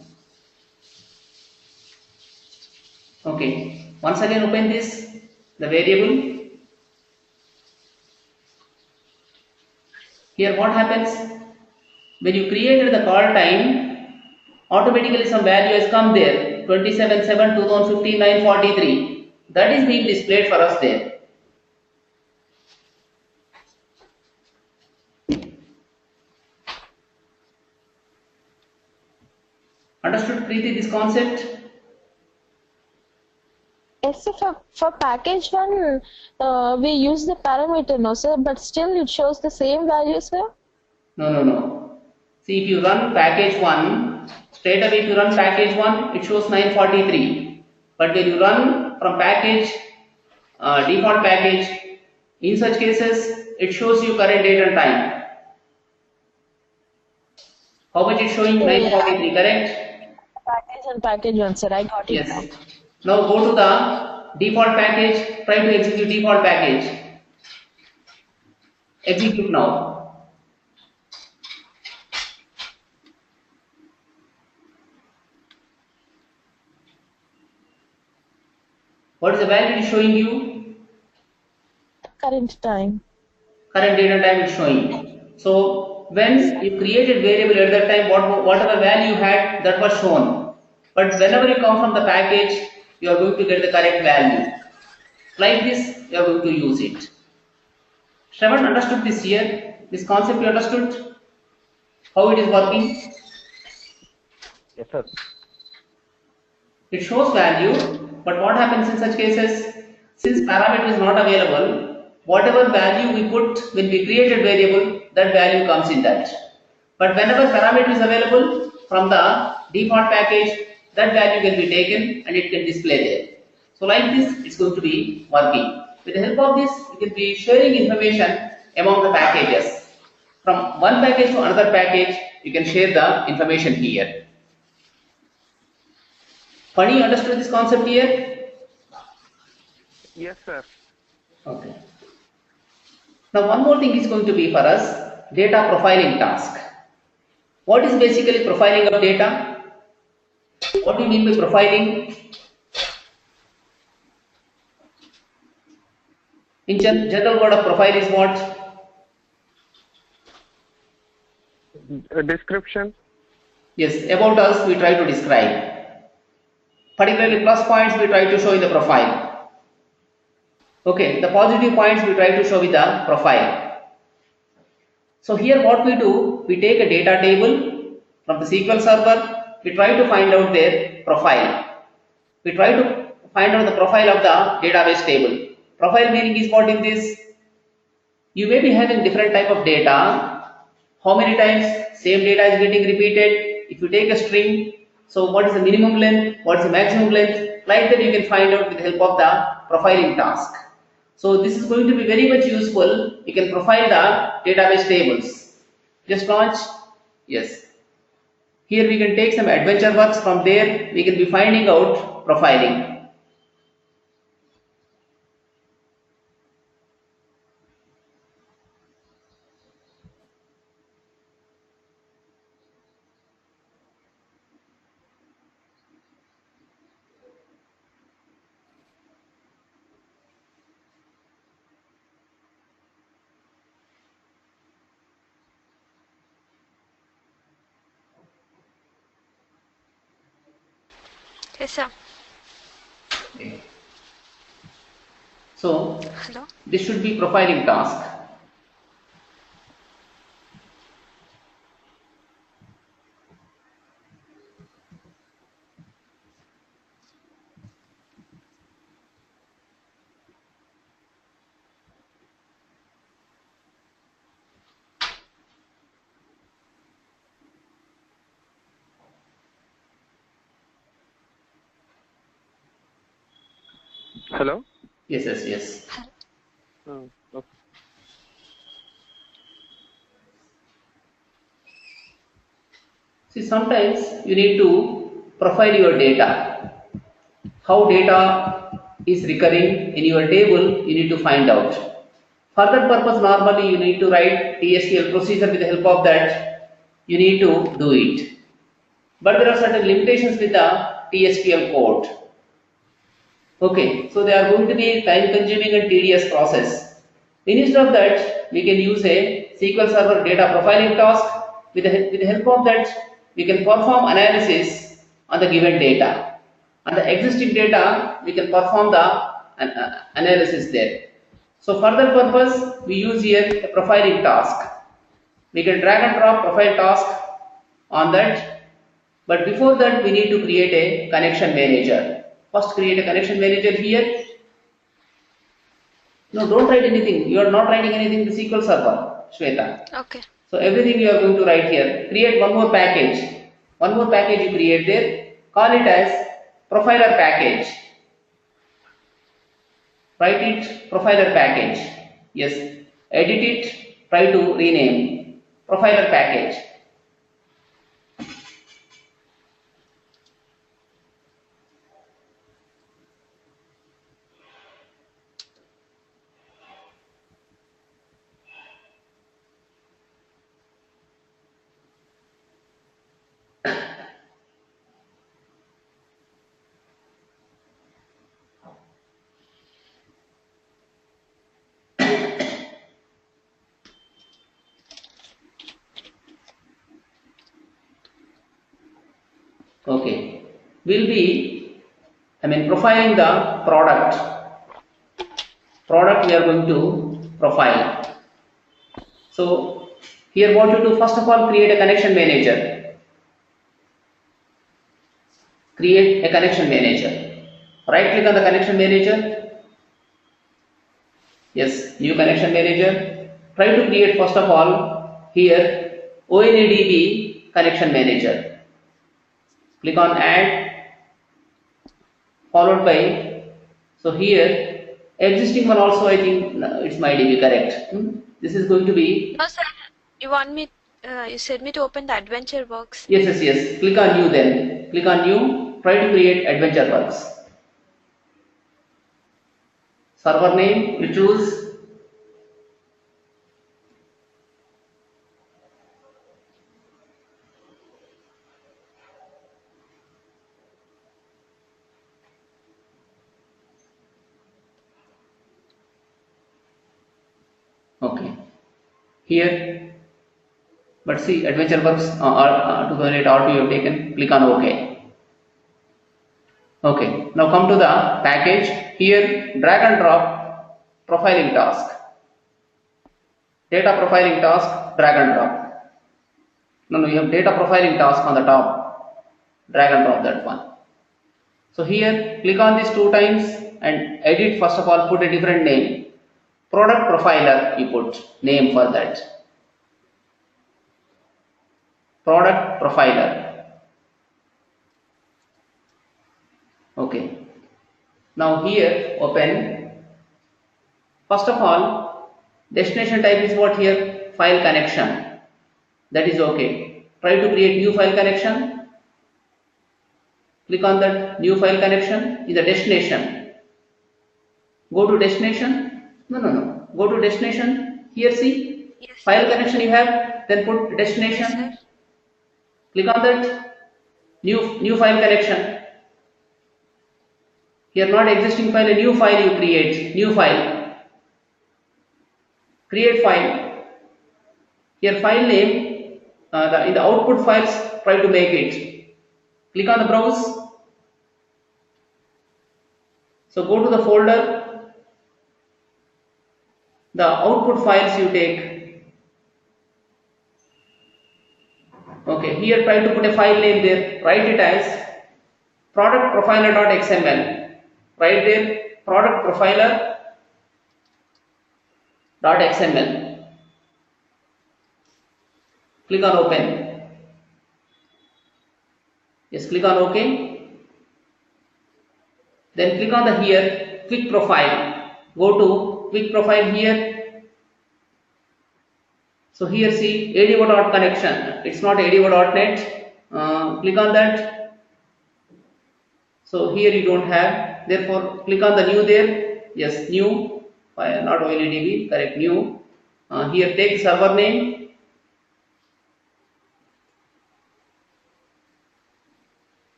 Okay. Once again open this, the variable. Here what happens? When you created the call time, automatically some value has come there. 27/7/2015 9:43. That is being displayed for us there. Understood, Preeti, this concept? Yes, sir, for package one, we use the parameter, no, sir, but still it shows the same value, sir. No. See, if you run package 1, straight away if you run package 1, it shows 9:43. But when you run from package, default package, in such cases, it shows you current date and time. How much is showing? 9:43, correct? Package and package one, sir, I got it now. Yes. Now go to the default package, try to execute default package. Execute now. What is the value it is showing you? Current time. Current date and time is showing. So when you created variable at that time, whatever value you had, that was shown. But whenever you come from the package, you are going to get the correct value. Like this, you are going to use it. Shravan understood this here? This concept you understood? How it is working? Yes, sir. It shows value, but what happens in such cases? Since parameter is not available, whatever value we put when we created variable, that value comes in that. But whenever parameter is available from the default package, that value can be taken and it can display there. So like this, it's going to be working. With the help of this, you can be sharing information among the packages. From one package to another package, you can share the information here. Funny, you understood this concept here? Yes, sir. Okay. Now one more thing is going to be for us, data profiling task. What is basically profiling of data? What do you mean by profiling? In general word of profile is what? A description. Yes, about us we try to describe. Particularly plus points we try to show in the profile. Okay, the positive points we try to show with the profile. So here what we do, we take a data table from the SQL server, we try to find out their profile. We try to find out the profile of the database table. Profile meaning is what in this? You may be having different type of data. How many times same data is getting repeated? If you take a string, so what is the minimum length? What is the maximum length? Like that you can find out with the help of the profiling task. So this is going to be very much useful. You can profile the database tables. Just launch. Yes. Here we can take some adventure works. From there we can be finding out profiling. Yes, sir. Okay. So Hello. this should be profiling task. Hello? Yes, yes, yes. Oh, okay. See, sometimes you need to profile your data. How data is recurring in your table, you need to find out. For that purpose, normally you need to write TSQL procedure. With the help of that, you need to do it. But there are certain limitations with the TSQL code. Okay, so they are going to be time consuming and tedious process. Instead of that, we can use a SQL Server data profiling task. With the help of that, we can perform analysis on the given data. On the existing data, we can perform the analysis there. So for that purpose, we use here a profiling task. We can drag and drop profile task on that, but before that we need to create a connection manager. First create a connection manager here. No, don't write anything. You are not writing anything in the SQL Server, Shweta. Okay. So everything you are going to write here. Create one more package. One more package you create there. Call it as profiler package. Write it profiler package. Yes. Edit it. Try to rename profiler package. Okay. We'll be, profiling the product. Product we are going to profile. So here what you do, first of all create a connection manager. Create a connection manager. Right click on the connection manager. Yes, new connection manager. Try to create first of all here ONADB connection manager. Click on add, followed by, so here existing one also I think it's MyDB correct. This is going to be, No, sir. You want me? You said me to open the adventure box. yes, yes, yes. Click on new then. Click on new. Try to create adventure works. Server name you choose. Okay. Here, but see adventure works 2008 R2 you have taken. Click on OK. Okay. Now come to the package. Here drag and drop profiling task. Data profiling task, drag and drop. No, you have data profiling task on the top. Drag and drop that one. So here, click on this 2 times and edit. First of all, put a different name. Product profiler, you put name for that. Product profiler. Okay. Now here, open. First of all, destination type is what here? File connection. That is okay. Try to create new file connection. Click on that new file connection in the destination. Go to destination. No. Go to destination. Here see. Yes. File connection you have. Then put destination. Yes, sir. Click on that. New file connection. Here not existing file, a new file you create. New file. Create file. Here file name. In the output files, try to make it. Click on the browse. So go to the folder. The output files you take. Okay, here try to put a file name there. Write it as product profiler.xml. Write there product profiler.xml. Click on open. Yes, click on OK. Then click on the here quick profile. Go to quick profile here. So here see ADO.connection. It's not ADO.net. Click on that. So here you don't have. Therefore, click on the new there. Yes, new. Not OLEDB. Correct, new. Here take server name.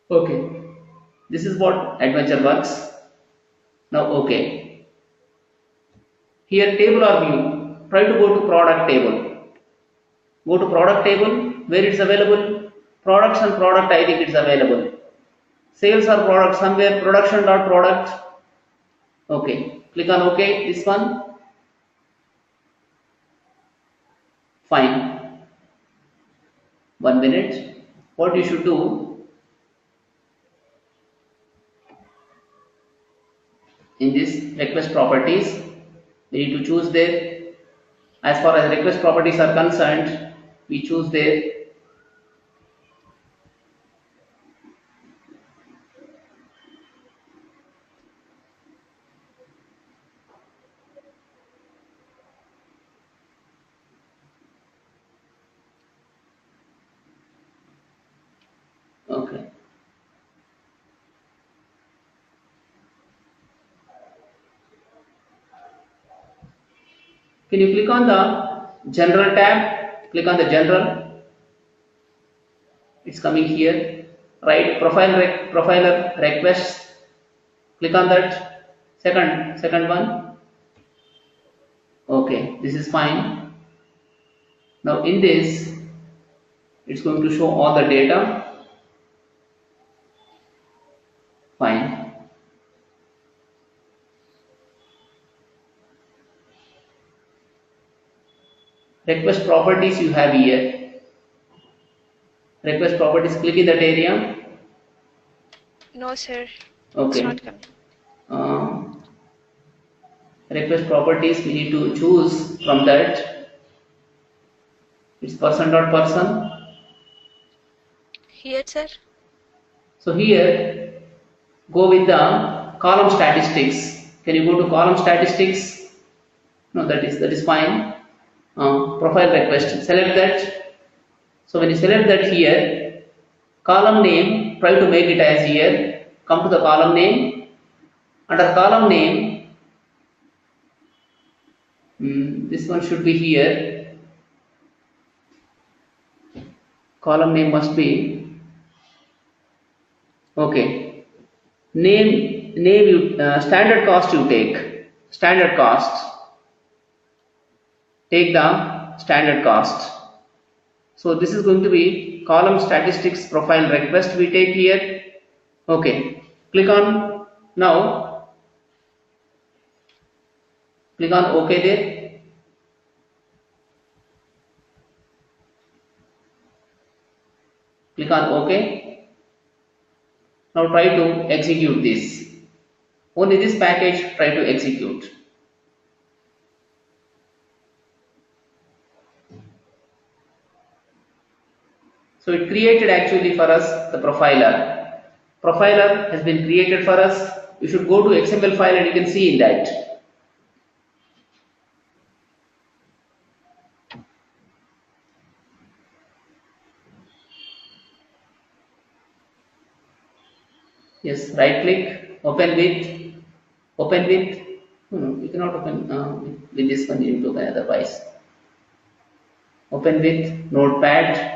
Okay. This is what adventure works. Now okay. Here table or view. Try to go to product table. Go to product table where it's available. Products and product I think it's available. Sales or product somewhere. Production dot product. Okay. Click on OK. This one. Fine. 1 minute. What you should do in this request properties, we need to choose there. As far as request properties are concerned, we choose there. Okay. Can you click on the general tab? Click on the general. It's coming here. Right, profiler requests. Click on that. Second one. Okay, this is fine. Now in this, it's going to show all the data. Fine. Request properties you have here. Request properties, click in that area. No, sir. Okay. It's not coming. Request properties, we need to choose from that. It's person.person. Here, sir. So here, go with the column statistics. Can you go to column statistics? No, that is fine. Profile request, select that. So when you select that here, column name, try to make it as here. Come to the column name. Under column name, this one should be here. Column name must be okay. Name you standard cost you take. Standard cost. Take the standard cost. So this is going to be column statistics profile request we take here. Okay. Click on now. Click on OK there. Click on OK. Now try to execute this. Only this package try to execute. So it created actually for us the profiler. Profiler has been created for us. You should go to XML file and you can see in that. Yes, right click, open with. No, you cannot open with this one. You need to open otherwise. Open with Notepad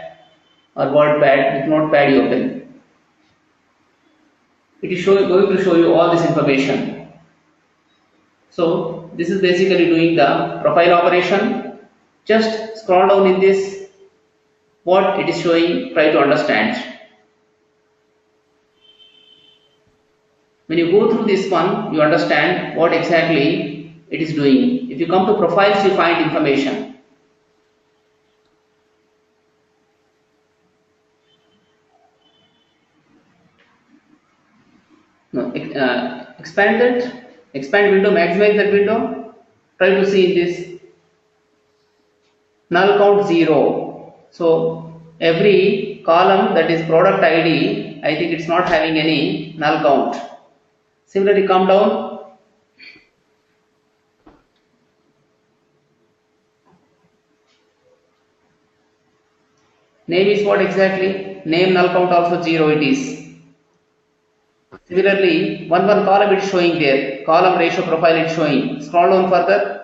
or WordPad. With Notepad you open. It is going to show you all this information. So this is basically doing the profile operation. Just scroll down in this. What it is showing, try to understand. When you go through this one, you understand what exactly it is doing. If you come to profiles, you find information. No, expand that, expand window, maximize that window. Try to see in this. Null count 0. So every column that is product ID, I think it's not having any null count. Similarly, come down. Name is what exactly? Name null count also 0 it is. Similarly, one column it is showing there. Column ratio profile it is showing. Scroll down further.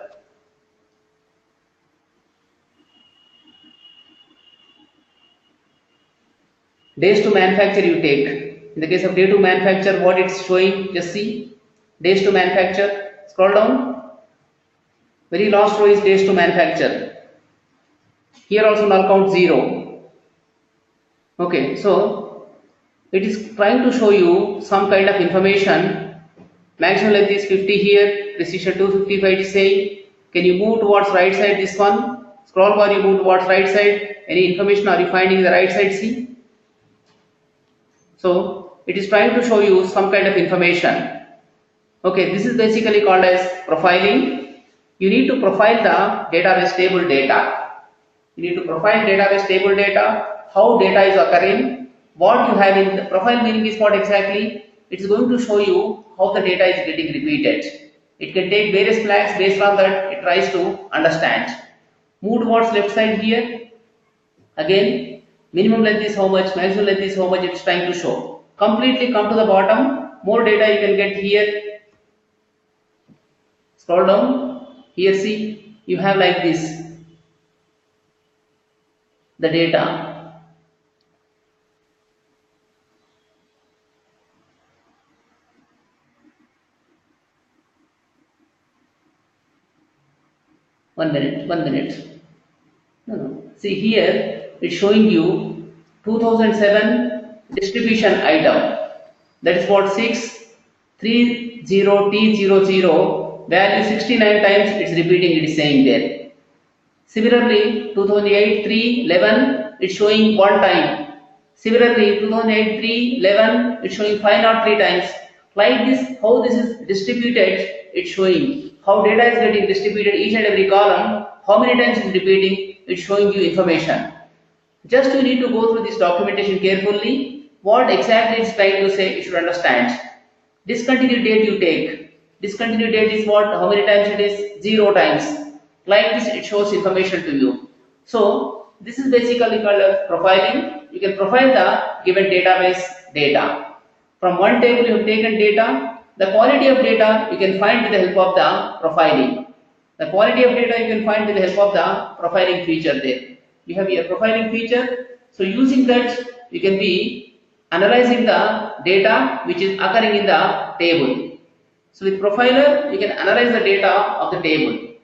Days to manufacture you take. In the case of day to manufacture, what it's showing, just see. Days to manufacture. Scroll down. Very last row is days to manufacture. Here also null count 0. Okay, so it is trying to show you some kind of information. Maximum length is 50 here, precision 255 it is saying. Can you move towards right side this one? Scroll bar you move towards right side. Any information are you finding in the right side? See. So it is trying to show you some kind of information. Okay, this is basically called as profiling. You need to profile the database table data. You need to profile database table data, how data is occurring, what you have in the profile meaning is what exactly? It is going to show you how the data is getting repeated. It can take various flags, based on that it tries to understand. Move towards left side here. Again, minimum length is how much, maximum length is how much it is trying to show. Completely come to the bottom, more data you can get here. Scroll down, here see, you have like this, the data. One minute. No. See here, it's showing you 2007 distribution item. That is what 630T00 value 69 times it's repeating, it is saying there. Similarly, 2008 311 it's showing 1 time. Similarly, 2008 311 it's showing 503 times. Like this, how this is distributed, it's showing. How data is getting distributed each and every column, how many times it is repeating, it's showing you information. Just you need to go through this documentation carefully. What exactly it's trying to say, you should understand. Discontinued date you take. Discontinued date is what? How many times it is? 0 times. Like this, it shows information to you. So this is basically called profiling. You can profile the given database data. From one table you have taken data. The quality of data you can find with the help of the profiling. The quality of data you can find with the help of the profiling feature there. We have here profiling feature. So using that you can be analyzing the data which is occurring in the table. So with profiler you can analyze the data of the table.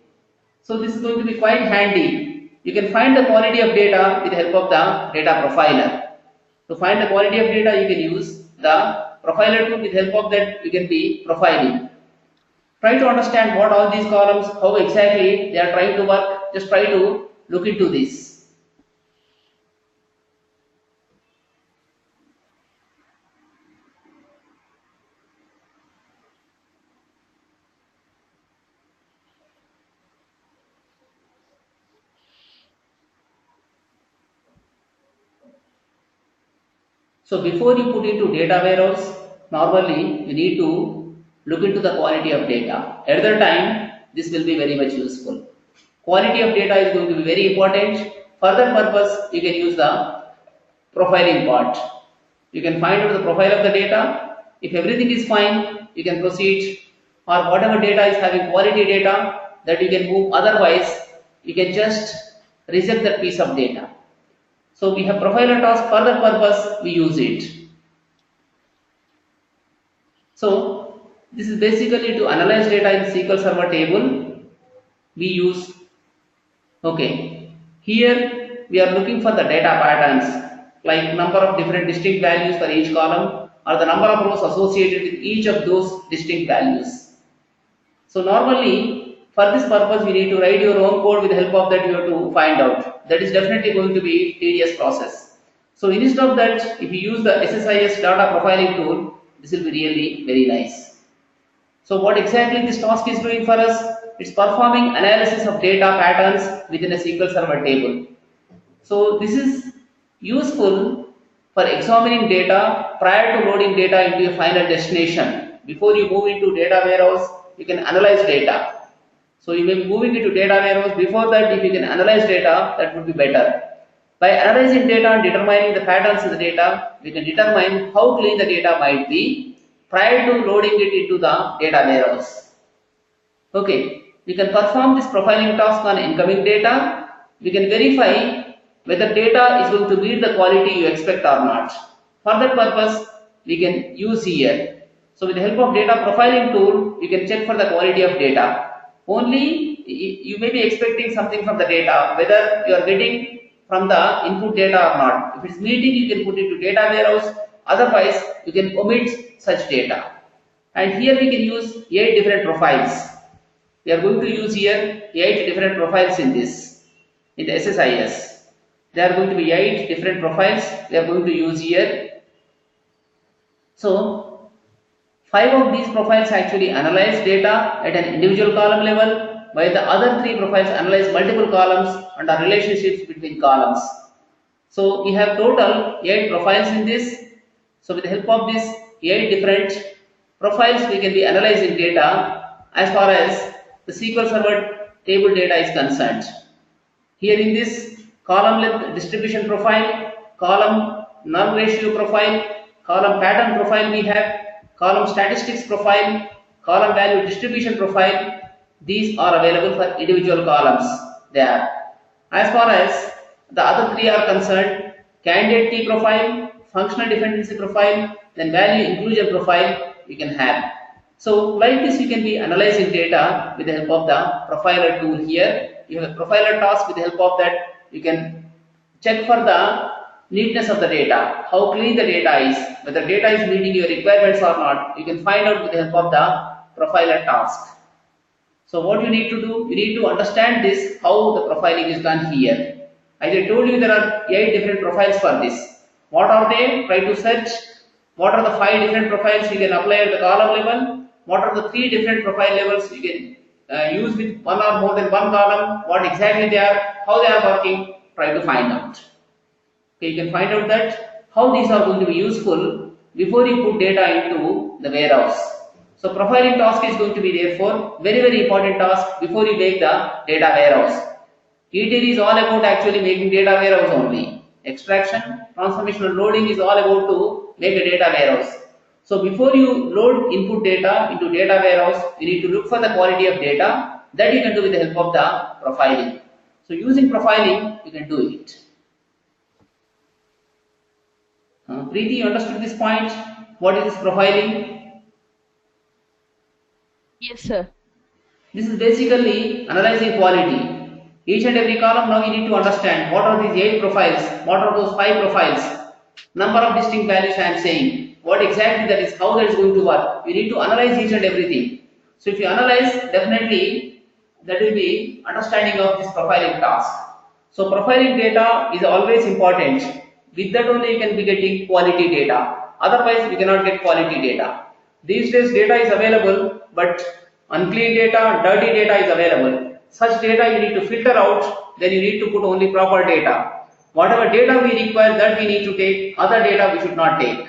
So this is going to be quite handy. You can find the quality of data with the help of the data profiler. To find the quality of data you can use the profiler tool. With the help of that you can be profiling. Try to understand what all these columns, how exactly they are trying to work. Just try to look into this. So before you put into data warehouse, normally you need to look into the quality of data. At the time, this will be very much useful. Quality of data is going to be very important. For that purpose, you can use the profiling part. You can find out the profile of the data. If everything is fine, you can proceed. Or whatever data is having quality data, that you can move. Otherwise, you can just reject that piece of data. So we have profiler task. For that purpose, we use it. So this is basically to analyze data in SQL Server table. We use, okay, here we are looking for the data patterns, like number of different distinct values for each column, or the number of rows associated with each of those distinct values. So normally, for this purpose, we need to write your own code. With the help of that, you have to find out. That is definitely going to be a tedious process. So instead of that, if you use the SSIS data profiling tool, this will be really very nice. So what exactly this task is doing for us? It's performing analysis of data patterns within a SQL Server table. So this is useful for examining data prior to loading data into a final destination. Before you move into data warehouse, you can analyze data. So you may be moving into data warehouse. Before that, if you can analyze data, that would be better. By analyzing data and determining the patterns in the data, we can determine how clean the data might be prior to loading it into the data warehouse. Okay, we can perform this profiling task on incoming data. We can verify whether data is going to meet the quality you expect or not. For that purpose, we can use here. So with the help of data profiling tool, you can check for the quality of data. Only you may be expecting something from the data, whether you are getting from the input data or not. If it's meeting, you can put it to data warehouse. Otherwise, you can omit such data. And here we can use 8 different profiles. We are going to use here 8 different profiles in this, in the SSIS. There are going to be 8 different profiles we are going to use here. So 5 of these profiles actually analyze data at an individual column level, while the other 3 profiles analyze multiple columns and are relationships between columns. So we have total 8 profiles in this. So with the help of these 8 different profiles, we can be analyzing data as far as the SQL Server table data is concerned. Here in this column length distribution profile, column null ratio profile, column pattern profile we have, column statistics profile, column value distribution profile. These are available for individual columns there. As far as the other 3 are concerned, candidate key profile, functional dependency profile, then value inclusion profile we can have. So like this, you can be analyzing data with the help of the profiler tool here. You have a profiler task. With the help of that, you can check for the neatness of the data, how clean the data is, whether data is meeting your requirements or not. You can find out with the help of the profiler task. So what you need to do, you need to understand this, how the profiling is done here. As I told you, there are 8 different profiles for this. What are they? Try to search. What are the 5 different profiles you can apply at the column level? What are the 3 different profile levels you can use with one or more than one column? What exactly they are, how they are working? Try to find out. Okay, you can find out that how these are going to be useful before you put data into the warehouse. So profiling task is going to be therefore very important task before you make the data warehouse. ETL is all about actually making data warehouse only. Extraction, transformational loading is all about to make a data warehouse. So before you load input data into data warehouse, you need to look for the quality of data. That you can do with the help of the profiling. So using profiling, you can do it. Preeti, you understood this point? What is this profiling? Yes, sir. This is basically analyzing quality. Each and every column, now you need to understand what are these 8 profiles, what are those 5 profiles, number of distinct values I am saying, what exactly that is, how that is going to work. You need to analyze each and everything. So if you analyze, definitely that will be understanding of this profiling task. So profiling data is always important. With that only you can be getting quality data. Otherwise we cannot get quality data. These days data is available, but unclean data, dirty data is available. Such data you need to filter out, then you need to put only proper data. Whatever data we require, that we need to take, other data we should not take.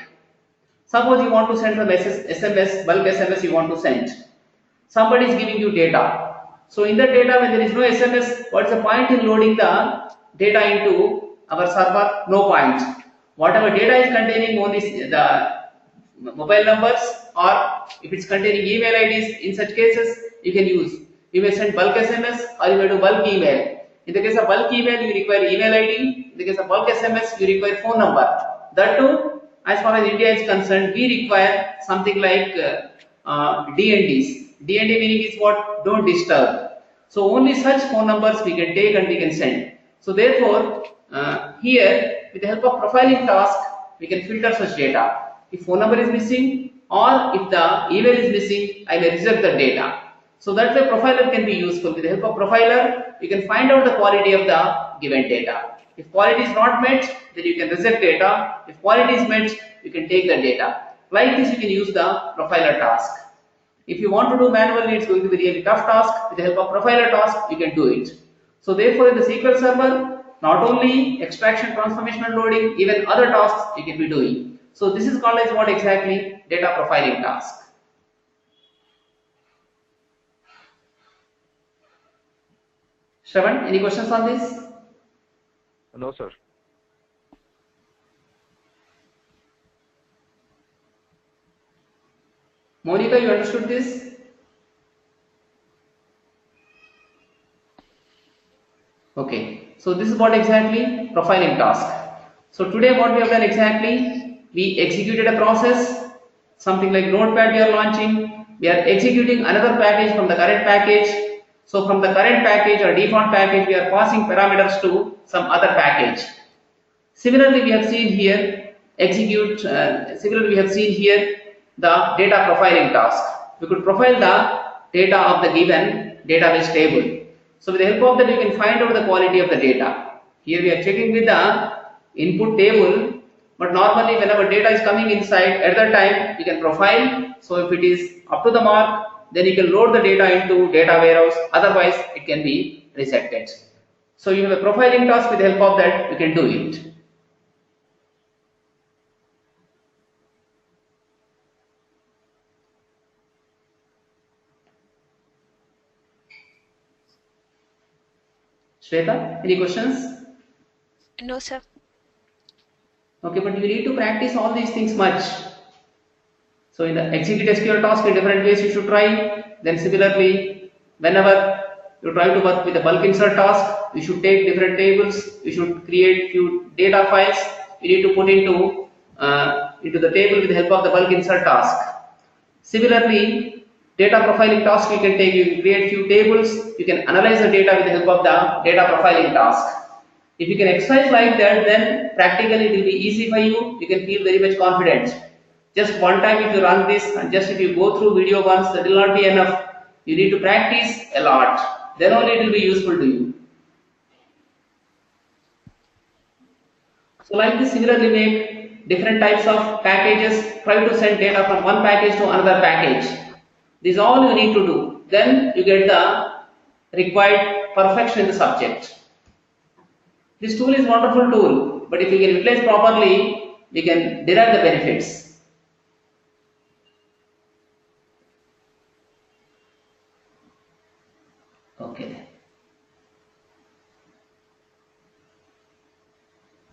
Suppose you want to send some SMS, bulk SMS you want to send. Somebody is giving you data. So in that data, when there is no SMS, what's the point in loading the data into our server? No point. Whatever data is containing only the mobile numbers, or if it's containing email IDs, in such cases you can use. You may send bulk SMS or you may do bulk email. In the case of bulk email, you require email ID. In the case of bulk SMS, you require phone number. That too, as far as India is concerned, we require something like DNDs. DND meaning is what? Don't disturb. So only such phone numbers we can take and we can send. So therefore, here with the help of profiling task, we can filter such data. If phone number is missing or if the email is missing, I may reject the data. So that's why profiler can be useful. With the help of profiler, you can find out the quality of the given data. If quality is not met, then you can reject data. If quality is met, you can take the data. Like this, you can use the profiler task. If you want to do manually, it's going to be really tough task. With the help of profiler task, you can do it. So therefore, in the SQL Server, Not only extraction, transformation and loading, even other tasks you can be doing. So this is called as what exactly? Data profiling task. Shravan, any questions on this? No, sir. Monica, you understood this? Okay, so this is what exactly profiling task. So today what we have done exactly, we executed a process, something like notepad we are launching, we are executing another package from the current package. So from the current package or default package, we are passing parameters to some other package. Similarly, we have seen here similarly we have seen here the data profiling task. We could profile the data of the given database table. So with the help of that, you can find out the quality of the data. Here we are checking with the input table, but normally whenever data is coming inside, at that time you can profile. So if it is up to the mark, then you can load the data into data warehouse, otherwise it can be resetted. So you have a profiling task, with the help of that you can do it. Shweta, any questions? No, sir. Okay, but you need to practice all these things much. So in the execute SQL task, in different ways you should try. Then similarly, whenever you try to work with the bulk insert task, you should take different tables. You should create few data files. You need to put into the table with the help of the bulk insert task. Similarly, data profiling task you can take. You can create few tables. You can analyze the data with the help of the data profiling task. If you can exercise like that, then practically it will be easy for you. You can feel very much confident. Just one time if you run this, and just if you go through video once, that will not be enough. You need to practice a lot. Then only it will be useful to you. So like this, similarly make different types of packages. Try to send data from one package to another package. This is all you need to do. Then you get the required perfection in the subject. This tool is a wonderful tool, but if you can utilize properly, we can derive the benefits. Okay.